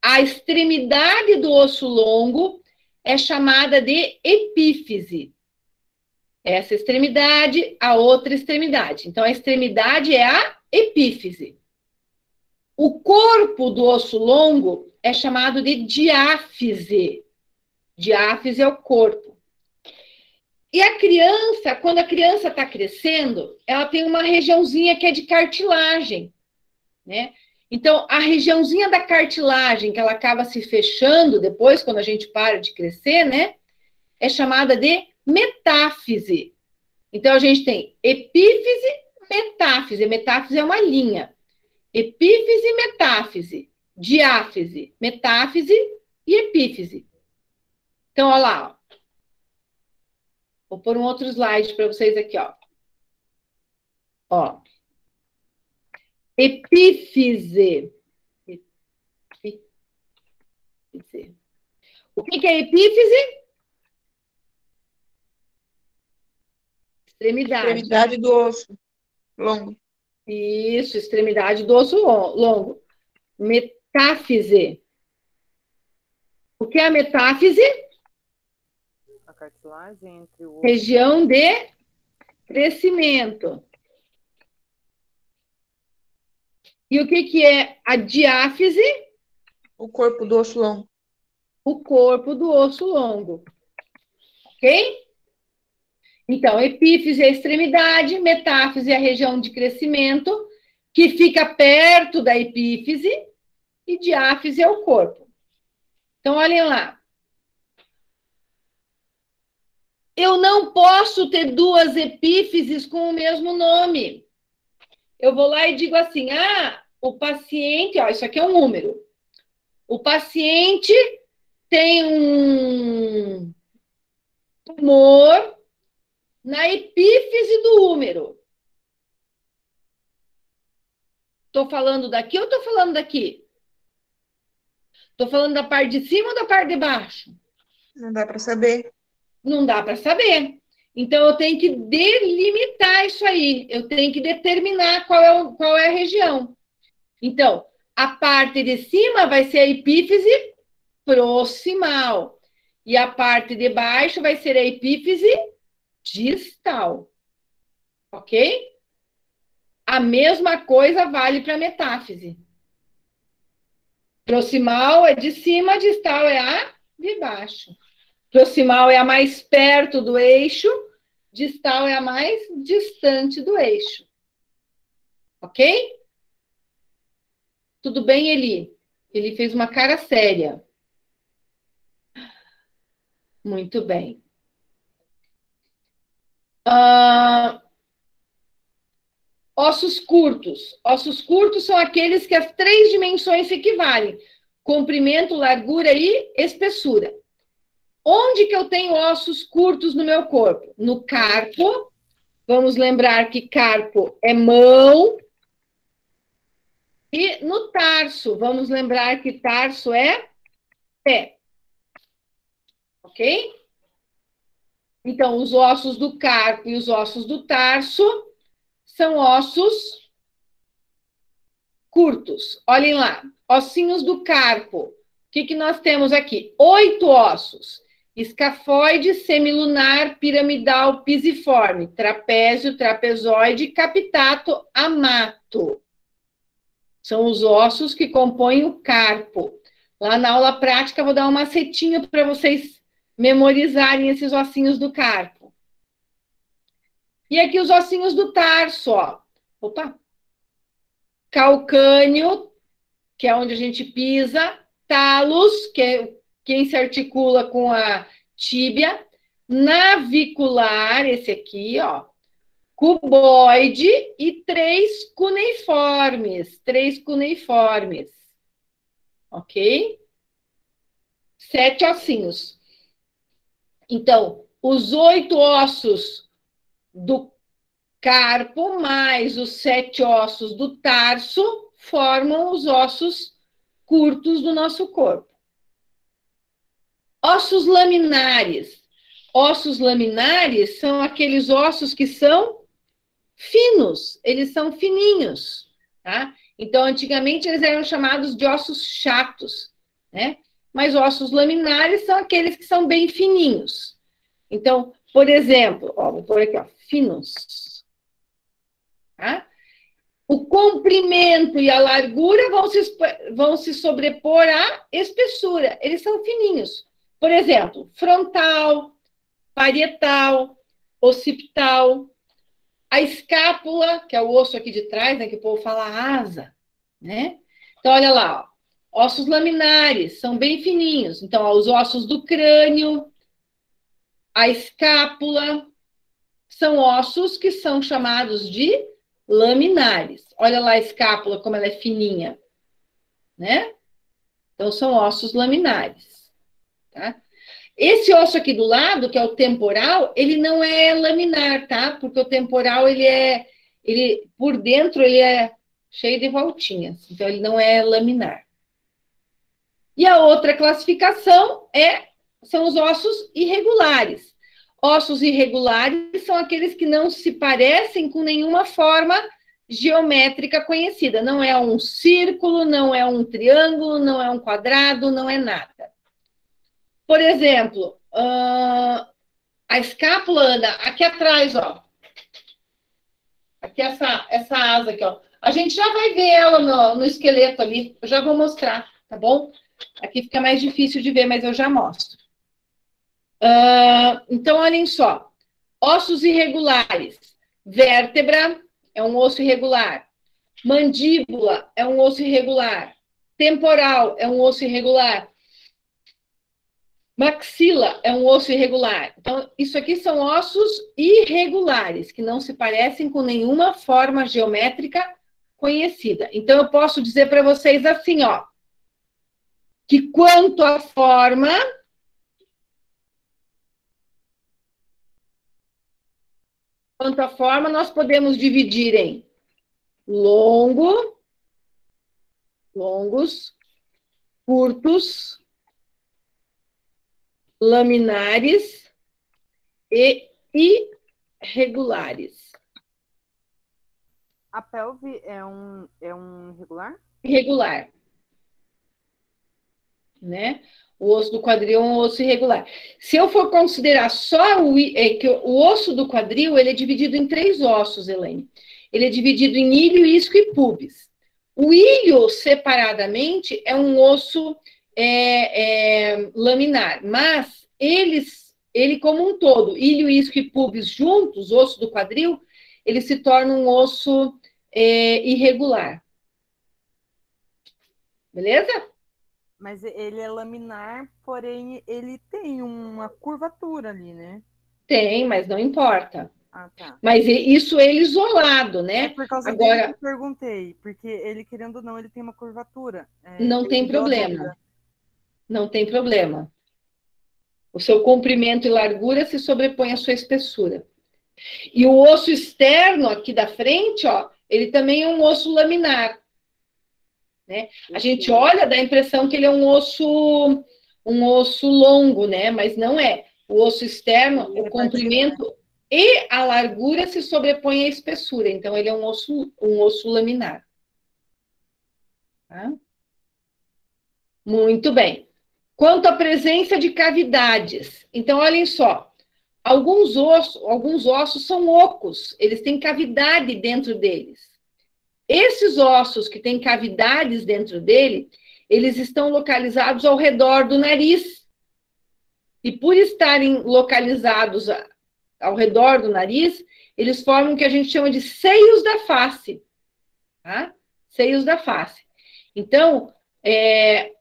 A extremidade do osso longo é chamada de epífise. Essa extremidade, a outra extremidade. Então, a extremidade é a epífise. O corpo do osso longo é chamado de diáfise. Diáfise é o corpo. E a criança, quando a criança está crescendo, ela tem uma regiãozinha que é de cartilagem, né? Então, a regiãozinha da cartilagem, que ela acaba se fechando depois, quando a gente para de crescer, né? É chamada de metáfise. Então, a gente tem epífise, metáfise. Metáfise é uma linha. Epífise, metáfise. Diáfise, metáfise e epífise. Então, olha lá, ó. Vou pôr um outro slide para vocês aqui, ó. Ó. Epífise. O que é epífise? Extremidade. Extremidade do osso longo. Isso, extremidade do osso longo. Metáfise. O que é a metáfise? A cartilagem entre o osso. Região de crescimento. E o que é a diáfise? O corpo do osso longo. O corpo do osso longo. Ok? Então, epífise é a extremidade, metáfise é a região de crescimento, que fica perto da epífise, e diáfise é o corpo. Então, olhem lá. Eu não posso ter duas epífises com o mesmo nome. Eu vou lá e digo assim, o paciente, ó, isso aqui é um número. O paciente tem um tumor na epífise do úmero. Estou falando daqui ou estou falando daqui? Estou falando da parte de cima ou da parte de baixo? Não dá para saber. Não dá para saber. Então, eu tenho que delimitar isso aí. Eu tenho que determinar qual é a região. Então, a parte de cima vai ser a epífise proximal. E a parte de baixo vai ser a epífise distal. Ok? A mesma coisa vale para a metáfise. Proximal é de cima, distal é a de baixo. Proximal é a mais perto do eixo, distal é a mais distante do eixo. Ok? Tudo bem, Eli? Ele fez uma cara séria. Muito bem. Ossos curtos. Ossos curtos são aqueles que as 3 dimensões se equivalem. Comprimento, largura e espessura. Onde que eu tenho ossos curtos no meu corpo? No carpo. Vamos lembrar que carpo é mão. E no tarso. Vamos lembrar que tarso é pé. Ok? Então, os ossos do carpo e os ossos do tarso são ossos curtos. Olhem lá. Ossinhos do carpo. O que nós temos aqui? 8 ossos. Escafoide, semilunar, piramidal, pisiforme, trapézio, trapezoide, capitato, amato. São os ossos que compõem o carpo. Lá na aula prática, eu vou dar um macetinho para vocês memorizarem esses ossinhos do carpo. E aqui os ossinhos do tarso, ó. Opa! Calcâneo, que é onde a gente pisa. Talos, que é quem se articula com a tíbia. Navicular, esse aqui, ó. Cuboide e 3 cuneiformes. 3 cuneiformes. Ok? 7 ossinhos. Então, os 8 ossos do carpo mais os 7 ossos do tarso formam os ossos curtos do nosso corpo. Ossos laminares. Ossos laminares são aqueles ossos que são finos, eles são fininhos, tá? Então, antigamente, eles eram chamados de ossos chatos, né? Mas ossos laminares são aqueles que são bem fininhos. Então, por exemplo, ó, vou pôr aqui, ó, finos. Tá? O comprimento e a largura vão se sobrepor à espessura. Eles são fininhos. Por exemplo, frontal, parietal, occipital, a escápula, que é o osso aqui de trás, né, que o povo fala asa, né? Então, olha lá, ó, ossos laminares, são bem fininhos. Então, ó, os ossos do crânio, a escápula, são ossos que são chamados de laminares. Olha lá a escápula, como ela é fininha, né? Então, são ossos laminares, tá? Esse osso aqui do lado, que é o temporal, ele não é laminar, tá? Porque o temporal, por dentro, ele é cheio de voltinhas. Então, ele não é laminar. E a outra classificação são os ossos irregulares. Ossos irregulares são aqueles que não se parecem com nenhuma forma geométrica conhecida. Não é um círculo, não é um triângulo, não é um quadrado, não é nada. Por exemplo, a escápula, Ana, aqui atrás, ó. Aqui essa asa aqui, ó. A gente já vai ver ela no esqueleto ali. Eu já vou mostrar, tá bom? Aqui fica mais difícil de ver, mas eu já mostro. Então, olhem só. Ossos irregulares. Vértebra é um osso irregular. Mandíbula é um osso irregular. Temporal é um osso irregular. Maxila é um osso irregular. Então, isso aqui são ossos irregulares, que não se parecem com nenhuma forma geométrica conhecida. Então, eu posso dizer para vocês assim, ó, que quanto à forma, nós podemos dividir em longos, curtos, laminares e irregulares. A pelve é um irregular? Irregular. Né? O osso do quadril é um osso irregular. Se eu for considerar só que o osso do quadril, ele é dividido em 3 ossos, Elaine. Ele é dividido em ilho, isco e pubis. O ilho, separadamente, é um osso laminar, mas ele como um todo, ilho, isco e pubis juntos, osso do quadril, ele se torna um osso irregular. Beleza? Mas ele é laminar, porém ele tem uma curvatura ali, né? Tem, mas não importa. Ah, tá. Mas isso ele isolado, né? É por causa Agora, dele que eu perguntei, porque ele, querendo ou não, ele tem uma curvatura. Não tem problema. Não tem problema. O seu comprimento e largura se sobrepõe à sua espessura. E o osso externo aqui da frente, ó, ele também é um osso laminar. Né? A gente olha, dá a impressão que ele é um osso longo, né? Mas não é. O osso externo, o comprimento e a largura se sobrepõem à espessura. Então, ele é um osso laminar. Tá? Muito bem. Quanto à presença de cavidades. Então, olhem só. Alguns ossos são ocos. Eles têm cavidade dentro deles. Esses ossos que têm cavidades dentro dele, eles estão localizados ao redor do nariz. E por estarem localizados ao redor do nariz, eles formam o que a gente chama de seios da face. Tá? Seios da face. Então,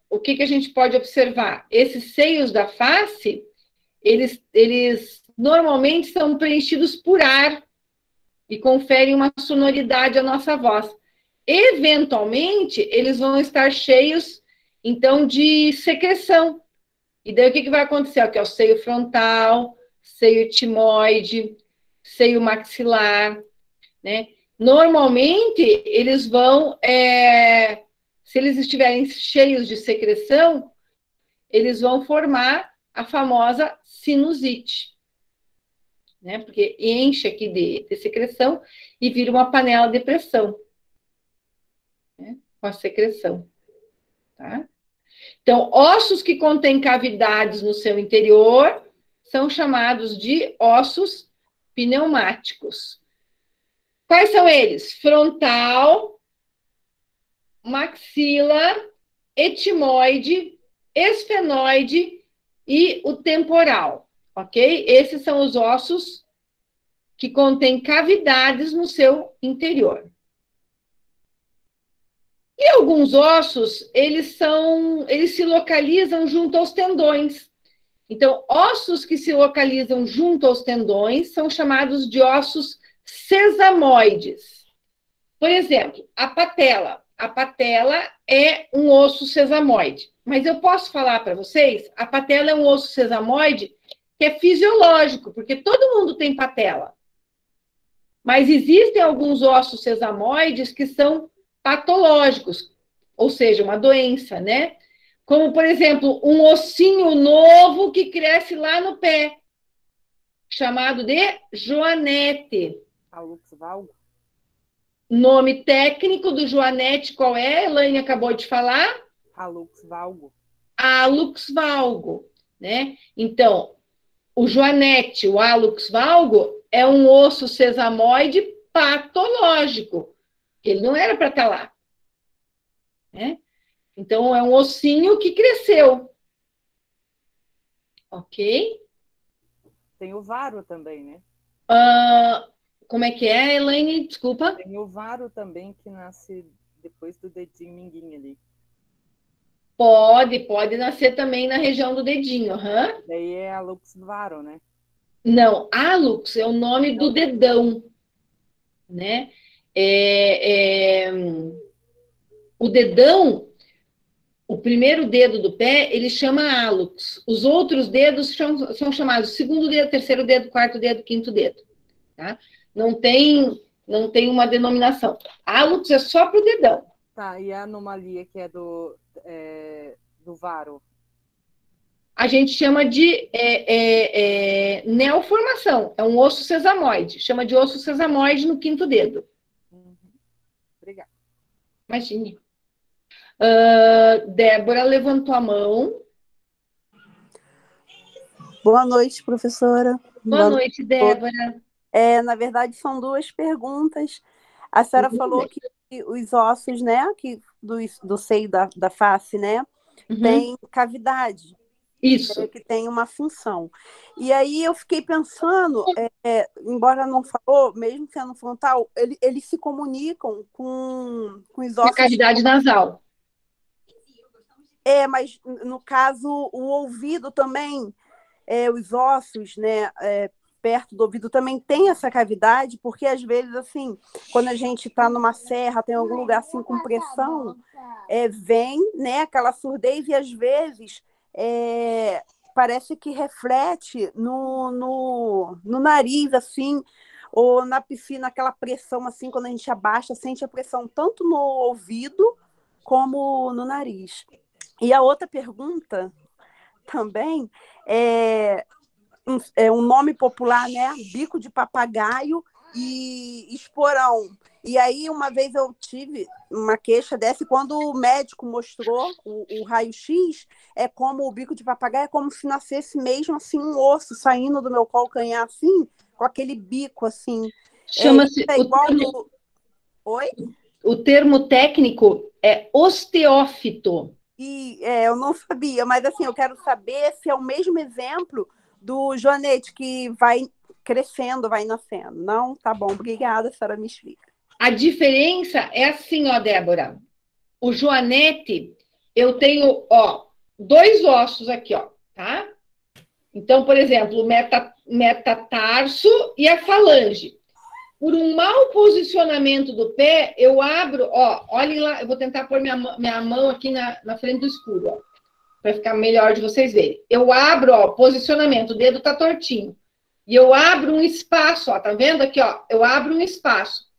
o que a gente pode observar? Esses seios da face, eles normalmente são preenchidos por ar e conferem uma sonoridade à nossa voz. Eventualmente, eles vão estar cheios, então, de secreção. E daí, o que vai acontecer? Aqui é o seio frontal, seio etimoide, seio maxilar, né? Normalmente, eles vão, se eles estiverem cheios de secreção, eles vão formar a famosa sinusite, né? Porque enche aqui de secreção e vira uma panela de pressão, né? Com a secreção, tá? Então, ossos que contêm cavidades no seu interior são chamados de ossos pneumáticos. Quais são eles? Frontal, maxila, etimoide, esfenoide e o temporal, ok? Esses são os ossos que contêm cavidades no seu interior. E alguns ossos, eles se localizam junto aos tendões. Então, ossos que se localizam junto aos tendões são chamados de ossos sesamoides. Por exemplo, a patela. A patela é um osso sesamoide. Mas eu posso falar para vocês, a patela é um osso sesamoide que é fisiológico, porque todo mundo tem patela. Mas existem alguns ossos sesamoides que são patológicos, ou seja, uma doença, né? Como, por exemplo, um ossinho novo que cresce lá no pé, chamado de joanete. Hallux valgus? nome técnico do joanete qual é? A Elaine acabou de falar? Hallux valgo. Hallux valgo, né? Então, o joanete, o hallux valgo, é um osso sesamoide patológico. Ele não era para estar lá, né? Então, é um ossinho que cresceu. Ok? Tem o varo também, né? Como é que é, Elaine? Desculpa. Tem o varo também, que nasce depois do dedinho minguinho ali. Pode nascer também na região do dedinho. Uhum. Daí é hallux varo, né? Não, hallux é o nome do dedão, né? O dedão, o primeiro dedo do pé, ele chama hallux. Os outros dedos são chamados segundo dedo, terceiro dedo, quarto dedo, quinto dedo. Tá? Não tem uma denominação. Hallux é só para o dedão. Tá, e a anomalia que é do varo? A gente chama de neoformação. É um osso sesamoide. Chama de osso sesamoide no quinto dedo. Obrigada. Imagine. Débora levantou a mão. Boa noite, professora. Boa noite, Débora. Na verdade, são duas perguntas. A senhora falou que os ossos, né, do seio da face, né, tem cavidade. Isso. Que tem uma função. E aí eu fiquei pensando, embora não falou, mesmo sendo frontal, eles se comunicam com os ossos. A cavidade nasal. Mas no caso, o ouvido também, os ossos, né, perto do ouvido também tem essa cavidade, porque às vezes, assim, quando a gente está numa serra, tem algum lugar assim com pressão, vem, né, aquela surdez e às vezes parece que reflete no nariz, assim, ou na piscina, aquela pressão, assim, quando a gente abaixa, sente a pressão tanto no ouvido como no nariz. E a outra pergunta também é um nome popular, né? Bico de papagaio e esporão. E aí, uma vez eu tive uma queixa dessa, e quando o médico mostrou o raio-x, como o bico de papagaio, é como se nascesse mesmo assim um osso saindo do meu calcanhar, assim, com aquele bico, assim. Chama-se... Oi? O termo técnico é osteófito. Eu não sabia, mas assim, eu quero saber se é o mesmo exemplo do joanete, que vai crescendo, vai nascendo. Não? Tá bom, obrigada, a senhora me explica. A diferença é assim, Débora. O joanete, eu tenho, dois ossos aqui, tá? Então, por exemplo, o metatarso e a falange. Por um mau posicionamento do pé, eu abro, olhem lá, eu vou tentar pôr minha mão aqui na frente do escuro, para ficar melhor de vocês verem. Eu abro, posicionamento, o dedo está tortinho. E eu abro um espaço, tá vendo aqui, eu abro um espaço.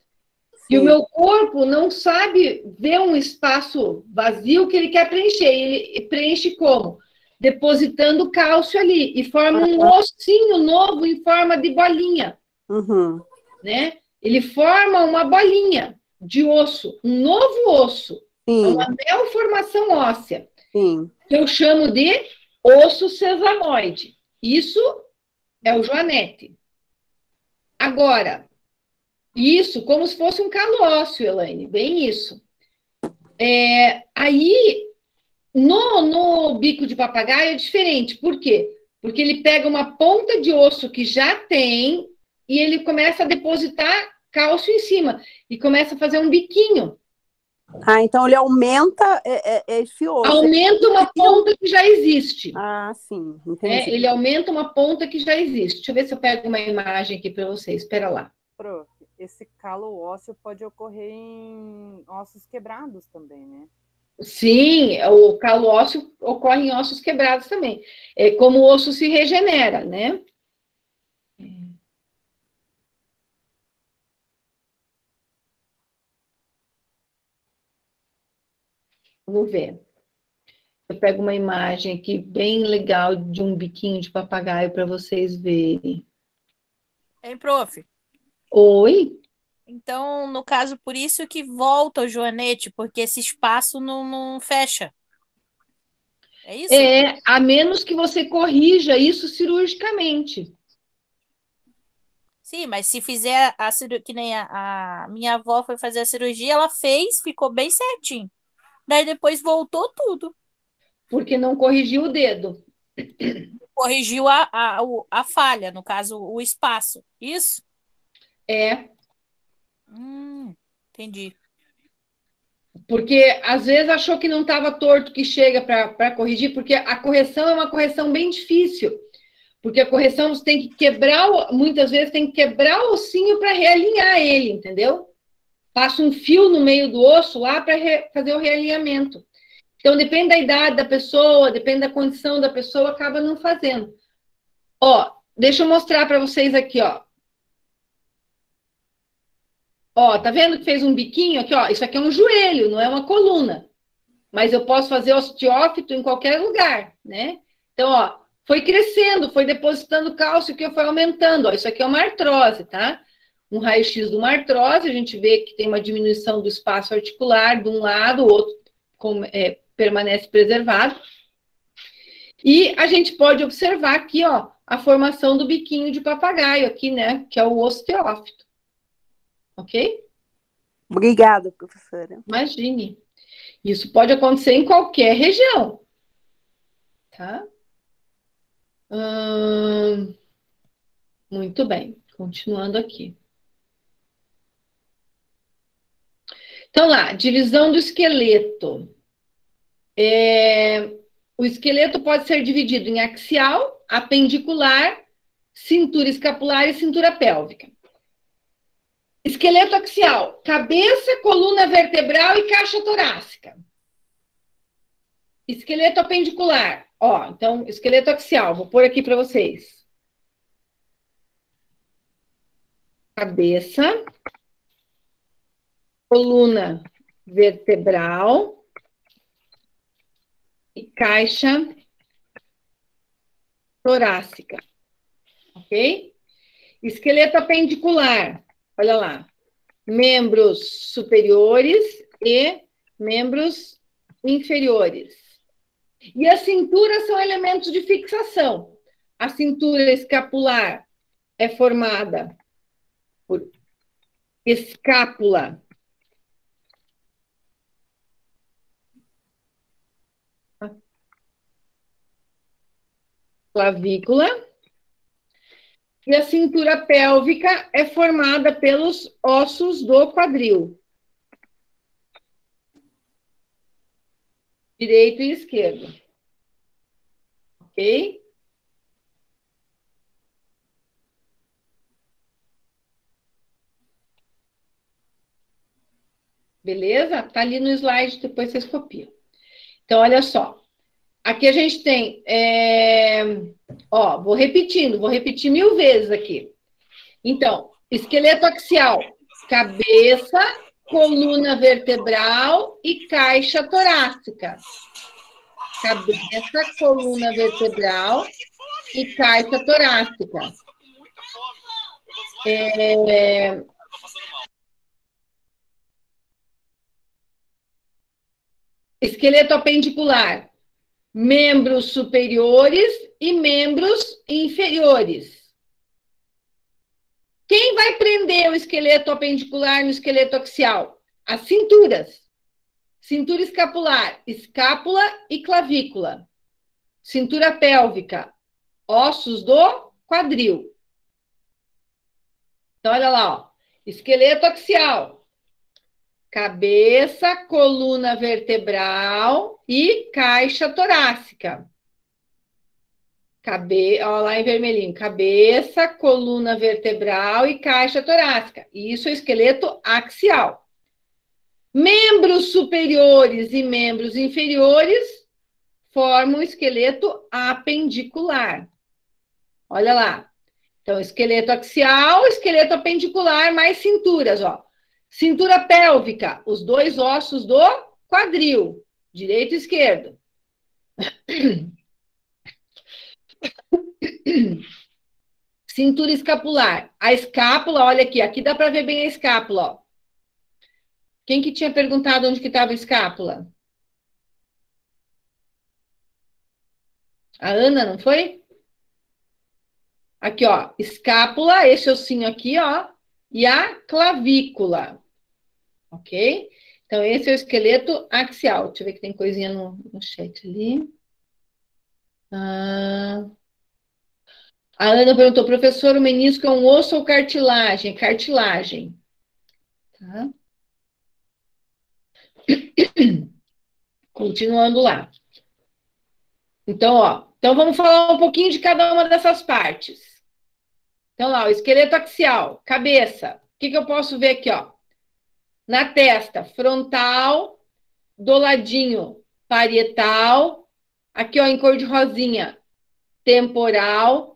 Sim. E o meu corpo não sabe ver um espaço vazio que ele quer preencher. Ele preenche como? Depositando cálcio ali. E forma um ossinho novo em forma de bolinha. Uhum. Né? Ele forma uma bolinha de osso, um novo osso. Sim. Uma neoformação óssea. Sim. Que eu chamo de osso sesamoide. Isso é o joanete. Agora, isso como se fosse um calo ósseo, Elaine, bem isso. Aí, no bico de papagaio é diferente. Por quê? Porque ele pega uma ponta de osso que já tem e ele começa a depositar cálcio em cima e começa a fazer um biquinho. Então ele aumenta esse osso. Aumenta uma ponta que já existe. Sim, entendi. Ele aumenta uma ponta que já existe. Deixa eu ver se eu pego uma imagem aqui para vocês. Espera lá. Prof, esse calo ósseo pode ocorrer em ossos quebrados também, né? Sim, o calo ósseo ocorre em ossos quebrados também. É como o osso se regenera, né? Vou ver. Eu pego uma imagem aqui bem legal de um biquinho de papagaio para vocês verem. Hein, prof? Oi? Então, no caso, por isso que volta o joanete, porque esse espaço não fecha. É isso? A menos que você corrija isso cirurgicamente. Sim, mas se fizer a cirurgia, que nem a minha avó foi fazer a cirurgia, ela fez, ficou bem certinho. Daí depois voltou tudo. Porque não corrigiu o dedo. Corrigiu a falha, no caso, o espaço. Isso? Entendi. Porque às vezes achou que não estava torto que chega para corrigir, porque a correção é uma correção bem difícil. Porque a correção você tem que quebrar, muitas vezes tem que quebrar o ossinho para realinhar ele, entendeu? Passa um fio no meio do osso lá para fazer o realinhamento. Então, depende da idade da pessoa, depende da condição da pessoa, acaba não fazendo. Ó, deixa eu mostrar para vocês aqui, ó. Ó, tá vendo que fez um biquinho aqui, ó? Isso aqui é um joelho, não é uma coluna. Mas eu posso fazer osteófito em qualquer lugar, né? Então, ó, foi crescendo, foi depositando cálcio que foi aumentando. Ó, isso aqui é uma artrose, tá? Um raio-x de uma artrose, a gente vê que tem uma diminuição do espaço articular de um lado, o outro permanece preservado. E a gente pode observar aqui, ó, a formação do biquinho de papagaio aqui, né? Que é o osteófito. Ok? Obrigada, professora. Imagine. Isso pode acontecer em qualquer região. Tá? Muito bem. Continuando aqui. Então, lá, divisão do esqueleto. O esqueleto pode ser dividido em axial, apendicular, cintura escapular e cintura pélvica. Esqueleto axial, cabeça, coluna vertebral e caixa torácica. Esqueleto apendicular, ó, então, esqueleto axial, vou pôr aqui para vocês. Cabeça, coluna vertebral e caixa torácica, ok? Esqueleto apendicular, olha lá, membros superiores e membros inferiores. E a cintura são elementos de fixação. A cintura escapular é formada por escápula, clavícula, e a cintura pélvica é formada pelos ossos do quadril, direito e esquerdo. Ok? Beleza? Tá ali no slide, depois vocês copiam. Então, olha só. Aqui a gente tem, ó, vou repetir 1000 vezes aqui. Então, esqueleto axial, cabeça, coluna vertebral e caixa torácica. Cabeça, coluna vertebral e caixa torácica. Esqueleto apendicular, membros superiores e membros inferiores. Quem vai prender o esqueleto apendicular no esqueleto axial? As cinturas. Cintura escapular, escápula e clavícula. Cintura pélvica, ossos do quadril. Então, olha lá, ó. Esqueleto axial, cabeça, coluna vertebral e caixa torácica. Olha lá em vermelhinho. Cabeça, coluna vertebral e caixa torácica. Isso é esqueleto axial. Membros superiores e membros inferiores formam o esqueleto apendicular. Olha lá. Então, esqueleto axial, esqueleto apendicular, mais cinturas, ó. Cintura pélvica, os dois ossos do quadril, direito e esquerdo. Cintura escapular. A escápula, olha aqui, aqui dá para ver bem a escápula, ó. Quem que tinha perguntado onde que estava a escápula? A Ana, não foi? Aqui, ó, escápula, esse ossinho aqui, ó, e a clavícula, ok? Então, esse é o esqueleto axial. Deixa eu ver que tem coisinha no chat ali. A Ana perguntou, professor, o menisco é um osso ou cartilagem? Cartilagem. Tá? Continuando lá. Então, ó, então vamos falar um pouquinho de cada uma dessas partes. Então, lá, o esqueleto axial, cabeça. O que eu posso ver aqui, ó? Na testa, frontal, do ladinho, parietal. Aqui, ó, em cor de rosinha, temporal.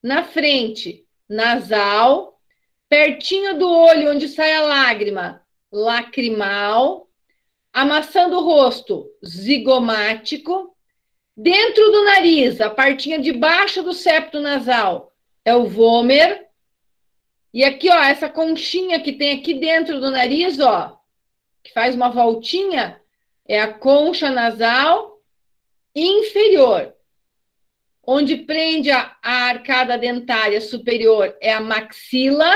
Na frente, nasal. Pertinho do olho, onde sai a lágrima, lacrimal. Amassando o rosto, zigomático. Dentro do nariz, a partinha de baixo do septo nasal, é o vômer. E aqui, ó, essa conchinha que tem aqui dentro do nariz, ó, que faz uma voltinha, é a concha nasal inferior. Onde prende a arcada dentária superior é a maxila.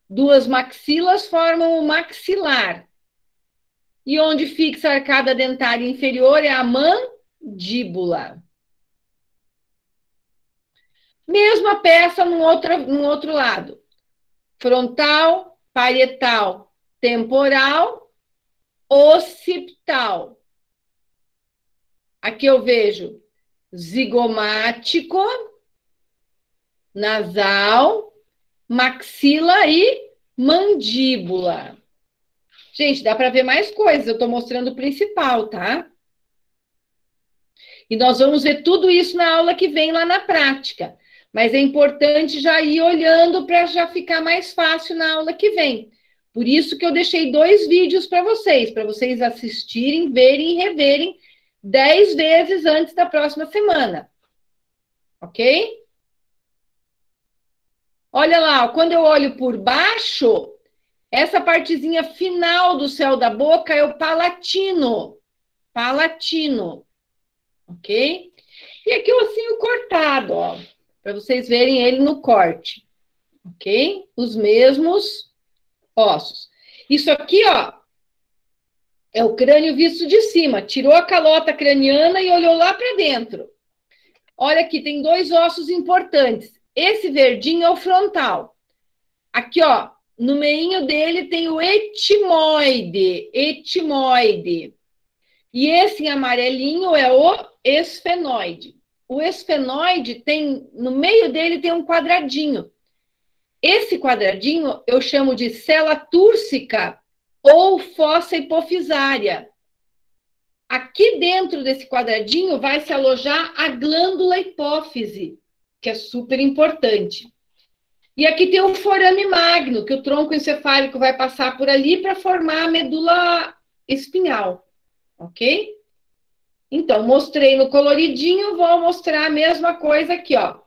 Duas maxilas formam o maxilar. E onde fixa a arcada dentária inferior é a mandíbula. Mesma peça no outro lado. Frontal, parietal, temporal, occipital. Aqui eu vejo zigomático, nasal, maxila e mandíbula. Gente, dá para ver mais coisas, eu estou mostrando o principal, tá? E nós vamos ver tudo isso na aula que vem lá na prática. Mas é importante já ir olhando para já ficar mais fácil na aula que vem. Por isso que eu deixei 2 vídeos para vocês assistirem, verem e reverem 10 vezes antes da próxima semana. Ok? Olha lá, quando eu olho por baixo, essa partezinha final do céu da boca é o palatino. Palatino. Ok? E aqui o ossinho cortado, ó. Para vocês verem ele no corte. Ok? Os mesmos ossos. Isso aqui, ó, é o crânio visto de cima. Tirou a calota craniana e olhou lá para dentro. Olha aqui, tem 2 ossos importantes. Esse verdinho é o frontal. Aqui, ó, no meinho dele tem o etimoide. Etimoide. E esse em amarelinho é o esfenoide. O esfenoide tem, no meio dele tem um quadradinho. Esse quadradinho eu chamo de cela túrcica ou fossa hipofisária. Aqui dentro desse quadradinho vai se alojar a glândula hipófise, que é super importante. E aqui tem o forame magno, que o tronco encefálico vai passar por ali para formar a medula espinhal. Ok? Então, mostrei no coloridinho, vou mostrar a mesma coisa aqui, ó.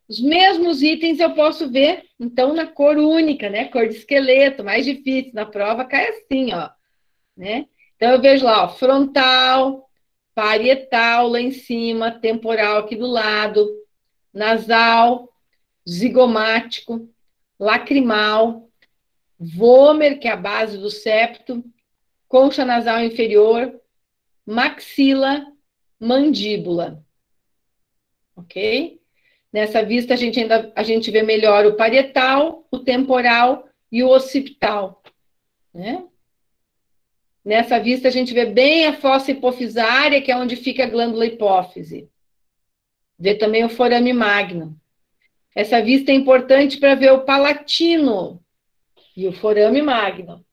Os mesmos itens eu posso ver, então, na cor única, né? Cor de esqueleto, mais difícil. Na prova cai assim, ó. Né? Então, eu vejo lá, ó, frontal, parietal lá em cima, temporal aqui do lado, nasal, zigomático, lacrimal, vômer, que é a base do septo, concha nasal inferior, maxila, mandíbula. Ok? Nessa vista, a gente vê melhor o parietal, o temporal e o occipital. Né? Nessa vista, a gente vê bem a fossa hipofisária, que é onde fica a glândula hipófise. Vê também o forame magno. Essa vista é importante para ver o palatino e o forame magno.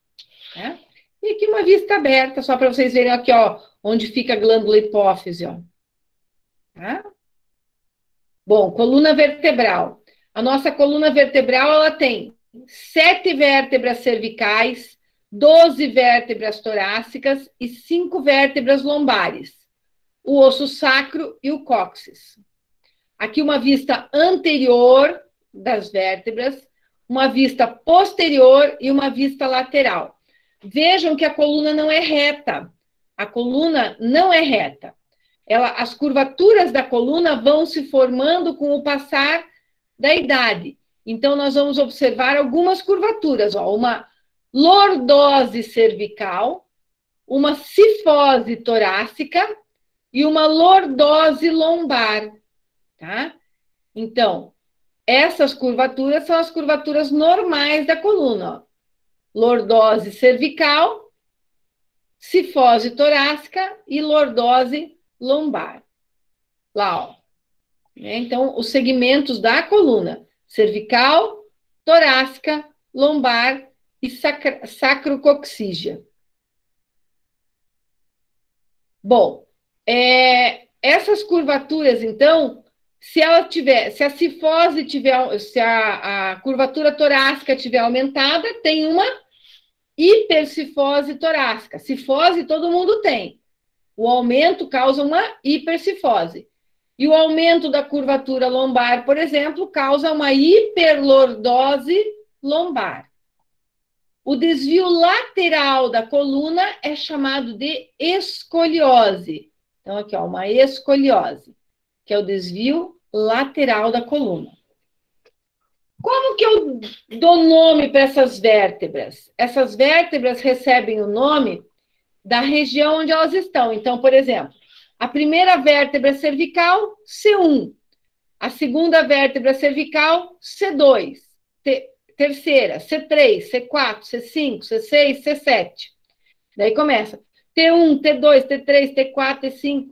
Né? E aqui uma vista aberta, só para vocês verem aqui, ó, onde fica a glândula hipófise, ó. Tá? Bom, coluna vertebral. A nossa coluna vertebral, ela tem 7 vértebras cervicais, 12 vértebras torácicas e 5 vértebras lombares. O osso sacro e o cóccix. Aqui uma vista anterior das vértebras, uma vista posterior e uma vista lateral. Vejam que a coluna não é reta. A coluna não é reta. As curvaturas da coluna vão se formando com o passar da idade. Então, nós vamos observar algumas curvaturas. Ó, uma lordose cervical, uma cifose torácica e uma lordose lombar. Tá? Então, essas curvaturas são as curvaturas normais da coluna. Ó. Lordose cervical, cifose torácica e lordose lombar. Lá, ó. Então, os segmentos da coluna: cervical, torácica, lombar e sacrocoxígea. Bom, essas curvaturas, então, se a cifose tiver, se a curvatura torácica tiver aumentada, tem uma hipercifose torácica. Cifose todo mundo tem. O aumento causa uma hipercifose. E o aumento da curvatura lombar, por exemplo, causa uma hiperlordose lombar. O desvio lateral da coluna é chamado de escoliose. Então, aqui, ó, uma escoliose, que é o desvio lateral da coluna. Como que eu dou nome para essas vértebras? Essas vértebras recebem o nome da região onde elas estão. Então, por exemplo, a primeira vértebra cervical, C1. A segunda vértebra cervical, C2. Terceira, C3, C4, C5, C6, C7. Daí começa T1, T2, T3, T4, T5,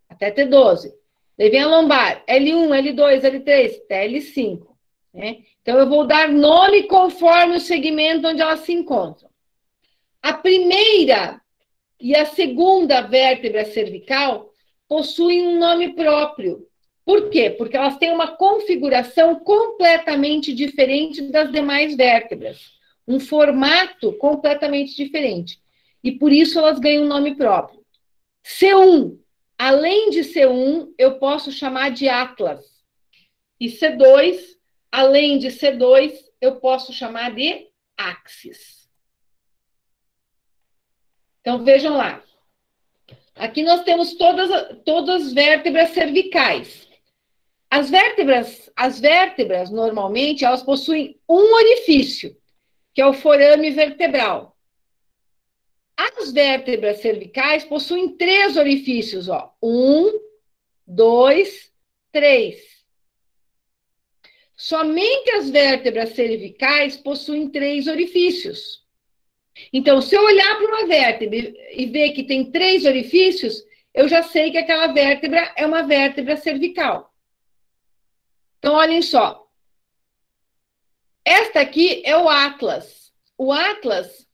até T12. Daí vem a lombar, L1, L2, L3, até L5. Né? Então, eu vou dar nome conforme o segmento onde elas se encontram. A primeira e a segunda vértebra cervical possuem um nome próprio. Por quê? Porque elas têm uma configuração completamente diferente das demais vértebras. Um formato completamente diferente. E por isso elas ganham um nome próprio. C1. Além de C1, eu posso chamar de Atlas. E C2, além de C2, eu posso chamar de Axis. Então, vejam lá. Aqui nós temos todas as vértebras cervicais. As vértebras, normalmente, elas possuem um orifício, que é o forame vertebral. As vértebras cervicais possuem 3 orifícios, ó. 1, 2, 3. Somente as vértebras cervicais possuem 3 orifícios. Então, se eu olhar para uma vértebra e ver que tem 3 orifícios, eu já sei que aquela vértebra é uma vértebra cervical. Então, olhem só. Esta aqui é o Atlas. O Atlas,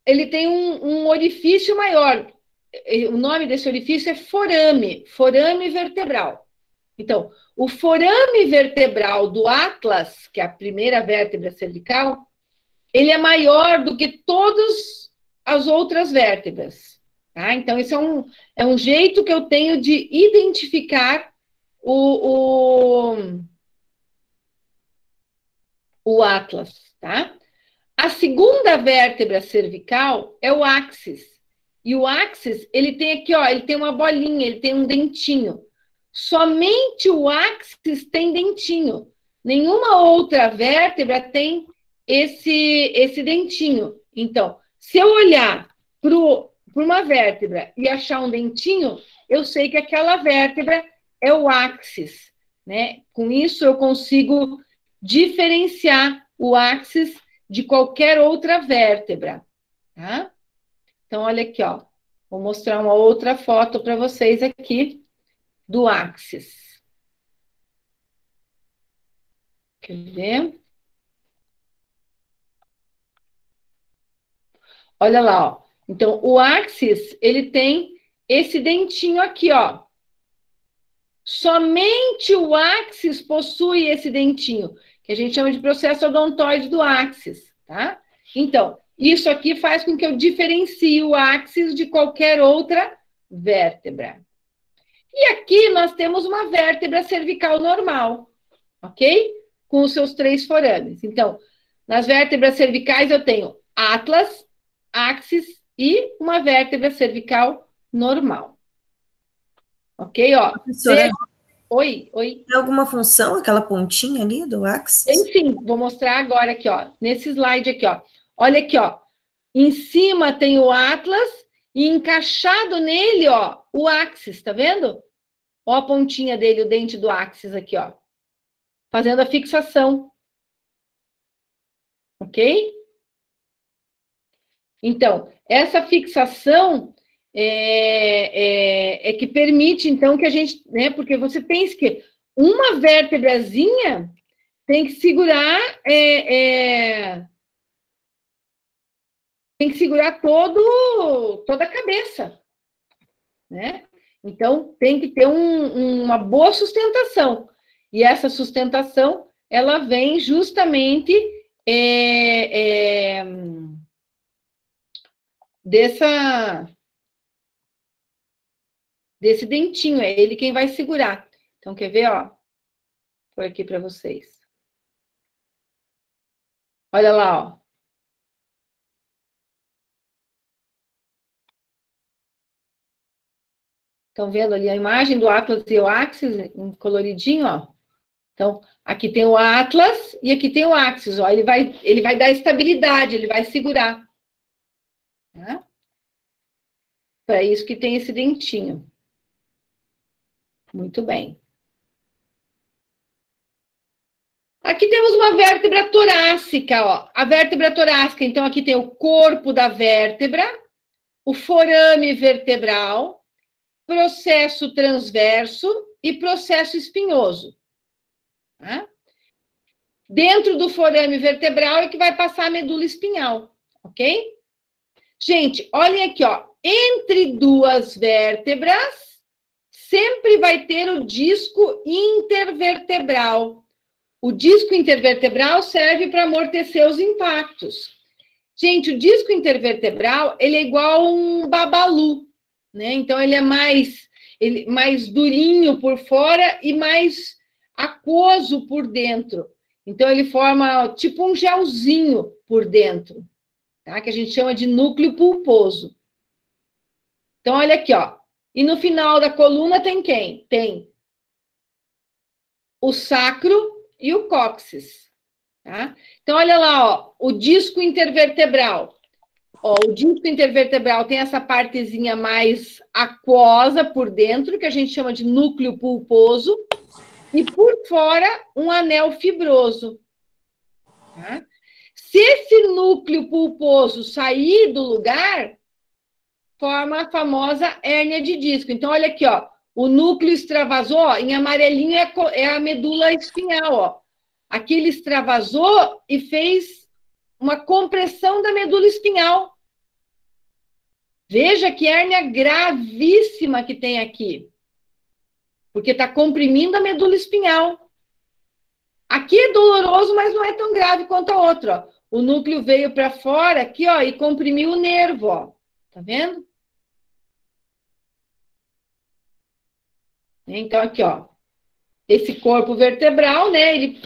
ele tem um orifício maior. O nome desse orifício é forame vertebral. Então, o forame vertebral do Atlas, que é a primeira vértebra cervical, ele é maior do que todas as outras vértebras. Tá? Então, isso é um jeito que eu tenho de identificar o Atlas. Tá? A segunda vértebra cervical é o Axis. E o Axis, ele tem aqui, ó, ele tem uma bolinha, ele tem um dentinho. Somente o Axis tem dentinho. Nenhuma outra vértebra tem esse dentinho. Então, se eu olhar para uma vértebra e achar um dentinho, eu sei que aquela vértebra é o Axis. Né? Com isso, eu consigo diferenciar o Axis de qualquer outra vértebra. Tá? Então, olha aqui, ó. Vou mostrar uma outra foto para vocês aqui do Axis. Quer ver? Olha lá, ó. Então, o Axis, ele tem esse dentinho aqui, ó. Somente o Axis possui esse dentinho, que a gente chama de processo odontoide do Axis, tá? Então, isso aqui faz com que eu diferencie o Axis de qualquer outra vértebra. E aqui nós temos uma vértebra cervical normal, ok? com os seus 3 forames. Então, nas vértebras cervicais eu tenho atlas, axis e uma vértebra cervical normal. Ok, ó. Professora, Oi. tem alguma função aquela pontinha ali do axis? Tem sim, vou mostrar agora aqui, ó. Nesse slide aqui, ó. Olha aqui, ó. Em cima tem o atlas e encaixado nele, ó, o axis, tá vendo? Ó a pontinha dele, o dente do axis aqui, ó. Fazendo a fixação. Ok? Então, essa fixação é que permite, então, que a gente, né? Porque você pensa que uma vértebrazinha tem que segurar, tem que segurar toda a cabeça, né? Então, tem que ter uma boa sustentação. E essa sustentação, ela vem justamente desse dentinho, é ele quem vai segurar. Então, quer ver, ó? Vou aqui para vocês. Olha lá, ó. Estão vendo ali a imagem do Atlas e o Axis em coloridinho, ó? Então, aqui tem o Atlas e aqui tem o Axis, ó. Ele vai dar estabilidade, ele vai segurar. Tá? Para isso que tem esse dentinho. Muito bem. Aqui temos uma vértebra torácica, ó. A vértebra torácica, então, aqui tem o corpo da vértebra, o forame vertebral, processo transverso e processo espinhoso. Tá? Dentro do forame vertebral é que vai passar a medula espinhal, ok? Gente, olhem aqui, ó. Entre duas vértebras, sempre vai ter o disco intervertebral. O disco intervertebral serve para amortecer os impactos. Gente, o disco intervertebral, ele é igual a um babalu, né? Então, ele é mais durinho por fora e mais aquoso por dentro. Então, ele forma tipo um gelzinho por dentro, tá? Que a gente chama de núcleo pulposo. Então, olha aqui, ó. E no final da coluna tem quem? Tem o sacro e o cóccix, tá? Então, olha lá, ó, o disco intervertebral. Ó, o disco intervertebral tem essa partezinha mais aquosa por dentro, que a gente chama de núcleo pulposo, e por fora, um anel fibroso. Tá? Se esse núcleo pulposo sair do lugar, forma a famosa hérnia de disco. Então, olha aqui, ó. O núcleo extravasou, ó, em amarelinho é a medula espinhal, ó. Aqui ele extravasou e fez uma compressão da medula espinhal. Veja que hérnia gravíssima que tem aqui. Porque está comprimindo a medula espinhal. Aqui é doloroso, mas não é tão grave quanto a outra, ó. O núcleo veio para fora aqui, ó, e comprimiu o nervo, ó. Tá vendo? Então, aqui, ó. Esse corpo vertebral, né, ele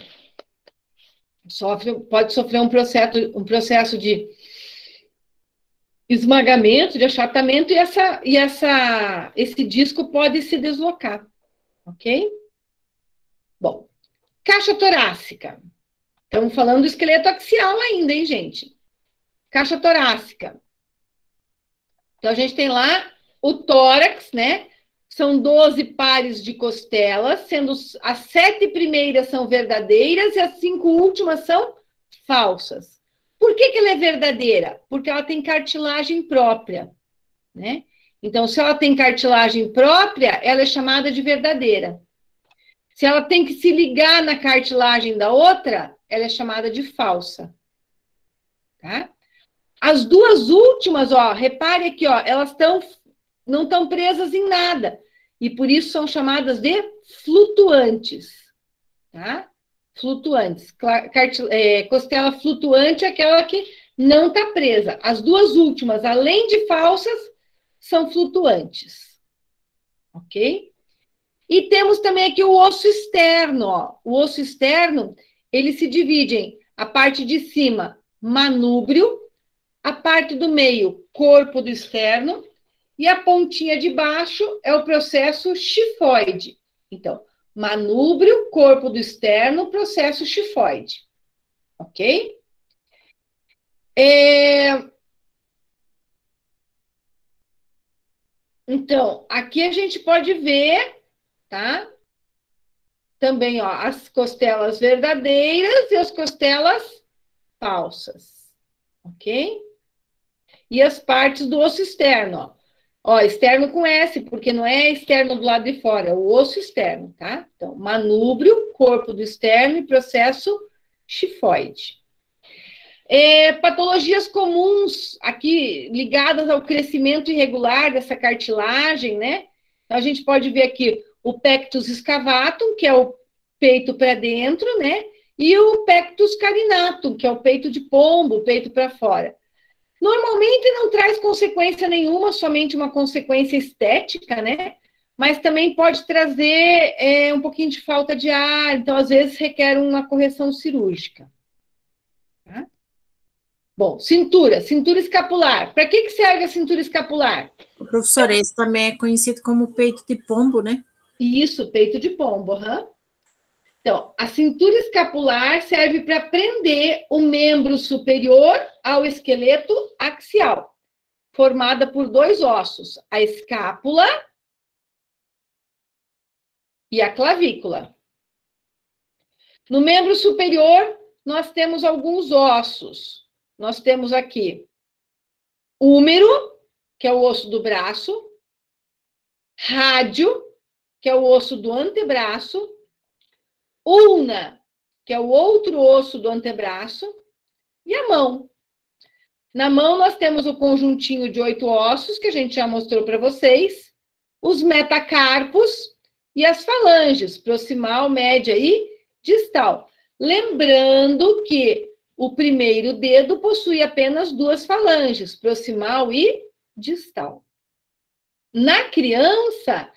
pode sofrer um processo de esmagamento, de achatamento, e esse disco pode se deslocar, ok? Bom, caixa torácica. Estamos falando do esqueleto axial ainda, hein, gente? Caixa torácica. Então, a gente tem lá o tórax, né? São 12 pares de costelas, sendo as 7 primeiras são verdadeiras e as 5 últimas são falsas. Por que ela é verdadeira? Porque ela tem cartilagem própria, né? Então, se ela tem cartilagem própria, ela é chamada de verdadeira. Se ela tem que se ligar na cartilagem da outra, ela é chamada de falsa. Tá? As duas últimas, ó, repare aqui, ó, elas não estão presas em nada. E por isso são chamadas de flutuantes. Tá? Flutuantes. Costela flutuante é aquela que não está presa. As duas últimas, além de falsas, são flutuantes. Ok? E temos também aqui o osso externo, ó. O osso externo, eles se dividem, a parte de cima, manúbrio, a parte do meio, corpo do externo, e a pontinha de baixo é o processo xifoide. Então, manúbrio, corpo do externo, processo xifoide. Ok? Então, aqui a gente pode ver, tá? Também, ó, as costelas verdadeiras e as costelas falsas. Ok? E as partes do osso externo, ó. Ó, externo com S, porque não é externo do lado de fora, é o osso externo, tá? Então, manúbrio, corpo do externo e processo xifoide. Patologias comuns aqui ligadas ao crescimento irregular dessa cartilagem, né? Então, a gente pode ver aqui o pectus excavatum, que é o peito para dentro, né? E o pectus carinatum, que é o peito de pombo, o peito para fora. Normalmente não traz consequência nenhuma, somente uma consequência estética, né? Mas também pode trazer um pouquinho de falta de ar, então às vezes requer uma correção cirúrgica. Tá? Bom, cintura escapular. Para que serve a cintura escapular? Professor, esse também é conhecido como peito de pombo, né? Isso, peito de pombo, aham. Então, a cintura escapular serve para prender o membro superior ao esqueleto axial, formada por dois ossos, a escápula e a clavícula. No membro superior, nós temos alguns ossos. Nós temos aqui húmero, que é o osso do braço, rádio, que é o osso do antebraço, ulna, que é o outro osso do antebraço, e a mão. Na mão, nós temos o conjuntinho de 8 ossos, que a gente já mostrou para vocês, os metacarpos e as falanges, proximal, média e distal. Lembrando que o primeiro dedo possui apenas 2 falanges, proximal e distal. Na criança,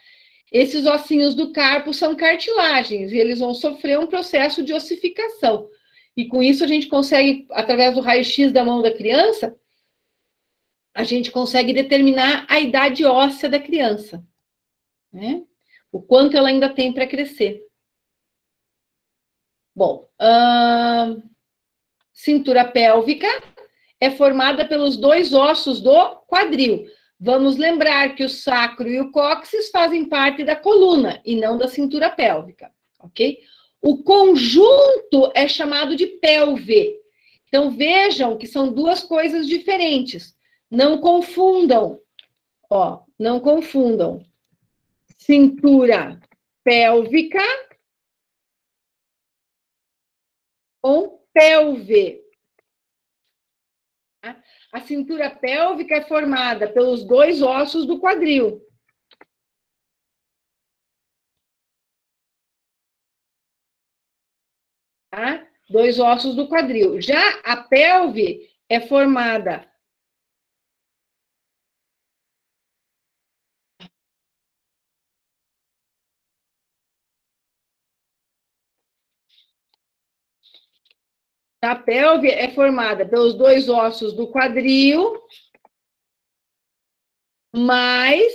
esses ossinhos do carpo são cartilagens, e eles vão sofrer um processo de ossificação. E com isso a gente consegue, através do raio-x da mão da criança, a gente consegue determinar a idade óssea da criança, né? O quanto ela ainda tem para crescer. Bom, cintura pélvica é formada pelos 2 ossos do quadril. Vamos lembrar que o sacro e o cóccix fazem parte da coluna e não da cintura pélvica, ok? O conjunto é chamado de pelve. Então, vejam que são 2 coisas diferentes. Não confundam, ó, não confundam. Cintura pélvica com pelve. A cintura pélvica é formada pelos 2 ossos do quadril. Tá? 2 ossos do quadril. Já a pelve é formada pelos 2 ossos do quadril, mais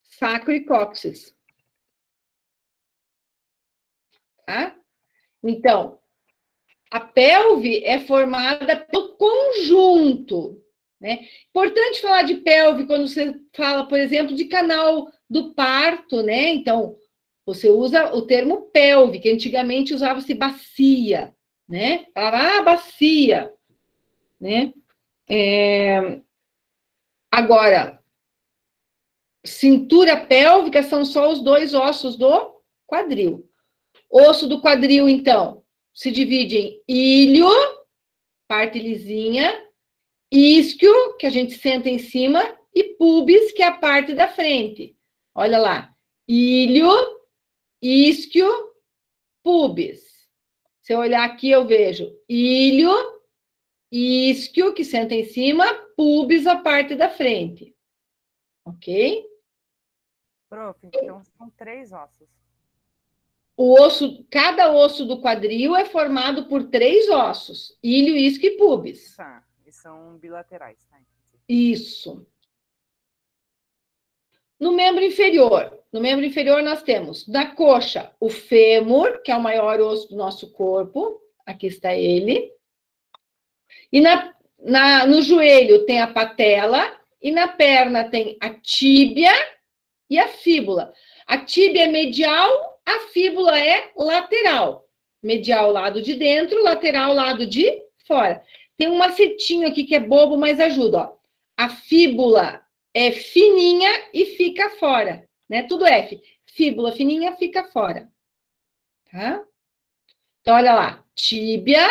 sacro e cóccix. Tá? Então, a pelve é formada pelo conjunto, né? Importante falar de pelve quando você fala, por exemplo, de canal do parto, né? Então, você usa o termo pelve, que antigamente usava-se bacia, né? Falava, bacia, né? Agora, cintura pélvica são só os 2 ossos do quadril. Osso do quadril, então, se divide em ilho, parte lisinha, isquio, que a gente senta em cima, e pubis, que é a parte da frente. Olha lá, ilho, isquio, pubis. Se eu olhar aqui, eu vejo ilho, isquio, que senta em cima, pubis, a parte da frente. Ok? Prof, então são 3 ossos. Cada osso do quadril é formado por 3 ossos: ilho, isquio e pubis. Tá, e são bilaterais, tá? Isso. No membro inferior nós temos na coxa o fêmur, que é o maior osso do nosso corpo. Aqui está ele. E no joelho tem a patela, e na perna tem a tíbia e a fíbula. A tíbia é medial, a fíbula é lateral. Medial, lado de dentro, lateral, lado de fora. Tem um macetinho aqui que é bobo, mas ajuda, ó. A fíbula é fininha e fica fora, né? Tudo F. Fíbula fininha fica fora. Tá? Então, olha lá. Tíbia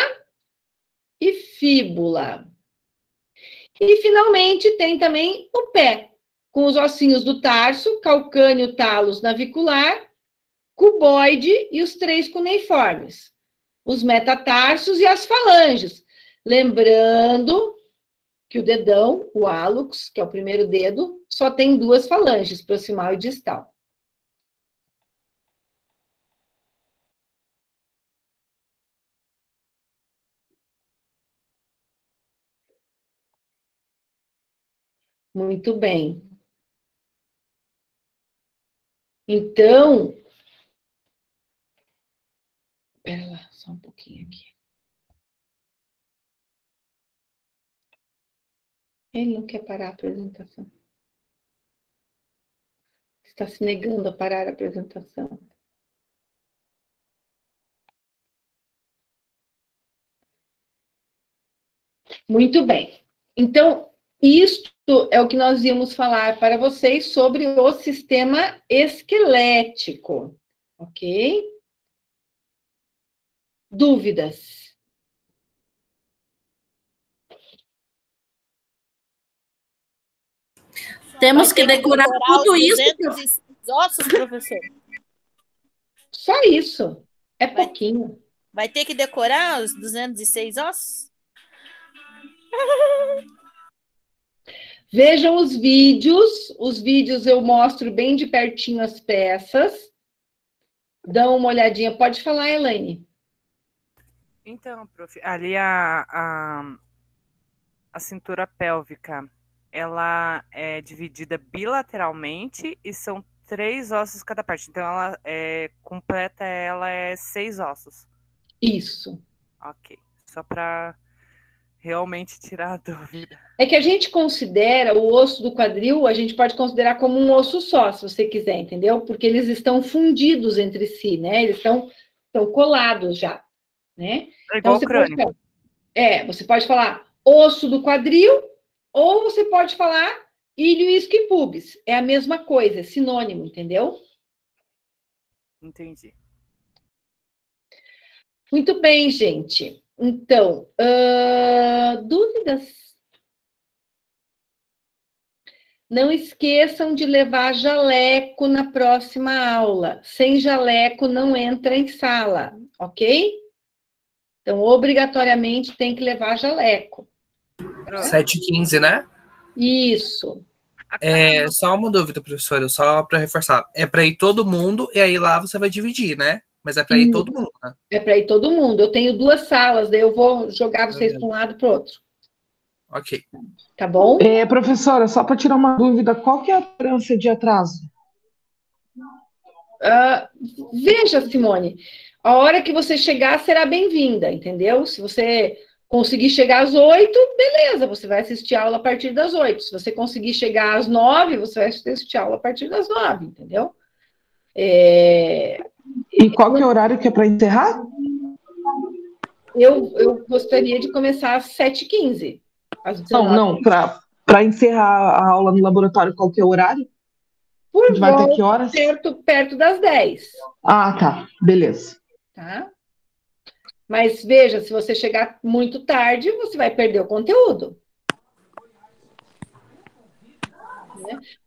e fíbula. E, finalmente, tem também o pé, com os ossinhos do tarso, calcâneo, talos, navicular, cuboide e os 3 cuneiformes. Os metatarsos e as falanges. Lembrando que o dedão, o hálux, que é o primeiro dedo, só tem 2 falanges, proximal e distal. Muito bem. Então, espera lá, só um pouquinho aqui. Ele não quer parar a apresentação. Está se negando a parar a apresentação. Muito bem. Então, isto é o que nós íamos falar para vocês sobre o sistema esquelético, ok? Dúvidas? Temos que decorar tudo isso. 206 ossos, professor? Só isso. É pouquinho. Vai ter que decorar os 206 ossos? Vejam os vídeos eu mostro bem de pertinho as peças. Dão uma olhadinha. Pode falar, Elaine. Então, prof, ali a cintura pélvica, ela é dividida bilateralmente e são 3 ossos cada parte. Então, ela completa, ela é 6 ossos. Isso. Ok. Só para realmente tirar a dúvida. É que a gente considera o osso do quadril, a gente pode considerar como um osso só, se você quiser, entendeu? Porque eles estão fundidos entre si, né? Eles estão colados já, né? É igual o crânio. Você pode falar osso do quadril, ou você pode falar ilho, isquio e pubis. É a mesma coisa, é sinônimo, entendeu? Entendi. Muito bem, gente. Então, dúvidas? Não esqueçam de levar jaleco na próxima aula. Sem jaleco não entra em sala, ok? Então, obrigatoriamente tem que levar jaleco. 7h15, né? Isso. Só uma dúvida, professora, só para reforçar. É para ir todo mundo e aí lá você vai dividir, né? Mas é para ir todo mundo, né? É para ir todo mundo. Eu tenho 2 salas, daí eu vou jogar vocês para um lado e para o outro. Ok. Tá bom? Professora, só para tirar uma dúvida, qual que é a tolerância de atraso? Veja, Simone, a hora que você chegar será bem-vinda, entendeu? Se você conseguir chegar às 8, beleza, você vai assistir a aula a partir das 8. Se você conseguir chegar às 9, você vai assistir a aula a partir das 9, entendeu? E qual que é o horário que é para encerrar? Eu gostaria de começar às 7h15. Não, para encerrar a aula no laboratório, qual que é o horário? Por a gente vai até que horas? Perto das 10. Ah, tá. Beleza. Tá? Mas veja, se você chegar muito tarde, você vai perder o conteúdo.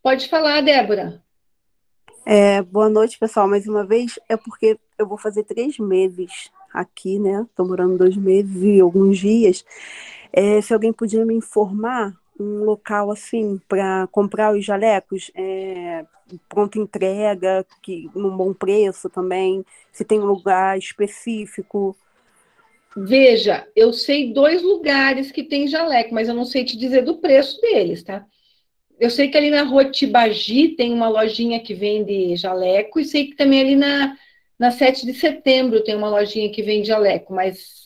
Pode falar, Débora. Boa noite, pessoal. Mais uma vez, é porque eu vou fazer 3 meses aqui, né? Estou morando 2 meses e alguns dias. Se alguém podia me informar um local assim para comprar os jalecos, pronta entrega, num bom preço também, se tem um lugar específico. Veja, eu sei 2 lugares que tem jaleco, mas eu não sei te dizer do preço deles, tá? Eu sei que ali na rua Tibagi tem uma lojinha que vende jaleco, e sei que também ali na 7 de setembro tem uma lojinha que vende jaleco, mas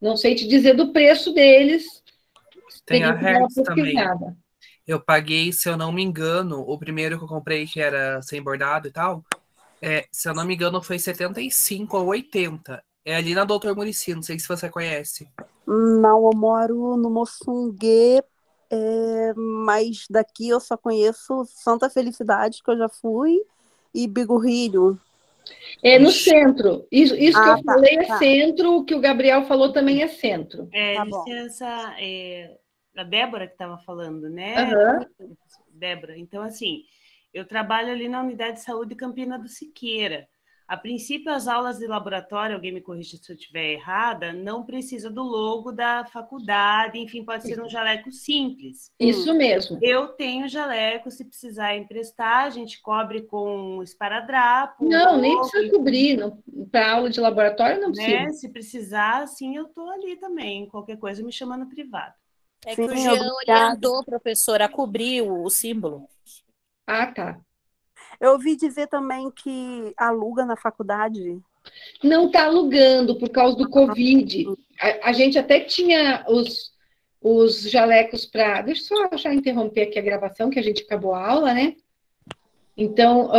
não sei te dizer do preço deles. Tem a que dar uma Hertz também. pesquisada. Eu paguei, se eu não me engano, o primeiro que eu comprei, que era sem bordado e tal, se eu não me engano, foi 75 ou 80. É ali na Doutor Muricy, não sei se você conhece. Não, eu moro no Moçungue, mas daqui eu só conheço Santa Felicidade, que eu já fui, e Bigorrilho. É no centro. Isso que eu falei é tá. centro, o que o Gabriel falou também é centro. Licença, a Débora que estava falando, né? Uhum. Débora, então, assim, eu trabalho ali na Unidade de Saúde Campina do Siqueira. A princípio, as aulas de laboratório, alguém me corrija se eu estiver errada, não precisa do logo da faculdade, enfim, pode ser um jaleco simples. Isso mesmo. Eu tenho jaleco, se precisar emprestar, a gente cobre com esparadrapo. Não, nem precisa cobrir. Para aula de laboratório não precisa. Né? Se precisar, sim, eu estou ali também. Qualquer coisa me chama no privado. É que o Jean orientou, professora, a cobrir o símbolo. Ah, tá. Eu ouvi dizer também que aluga na faculdade. Não está alugando por causa do Covid. A gente até tinha os jalecos para... Deixa eu só já interromper aqui a gravação, que a gente acabou a aula, né? Então...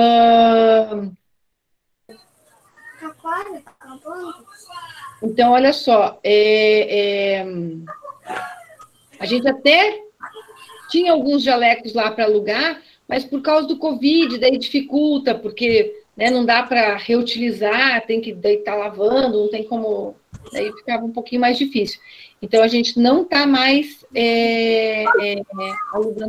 Então, olha só. A gente até tinha alguns jalecos lá para alugar, mas por causa do Covid, daí dificulta, porque não dá para reutilizar, tem que estar lavando, não tem como... Daí ficava um pouquinho mais difícil. Então, a gente não está mais alugando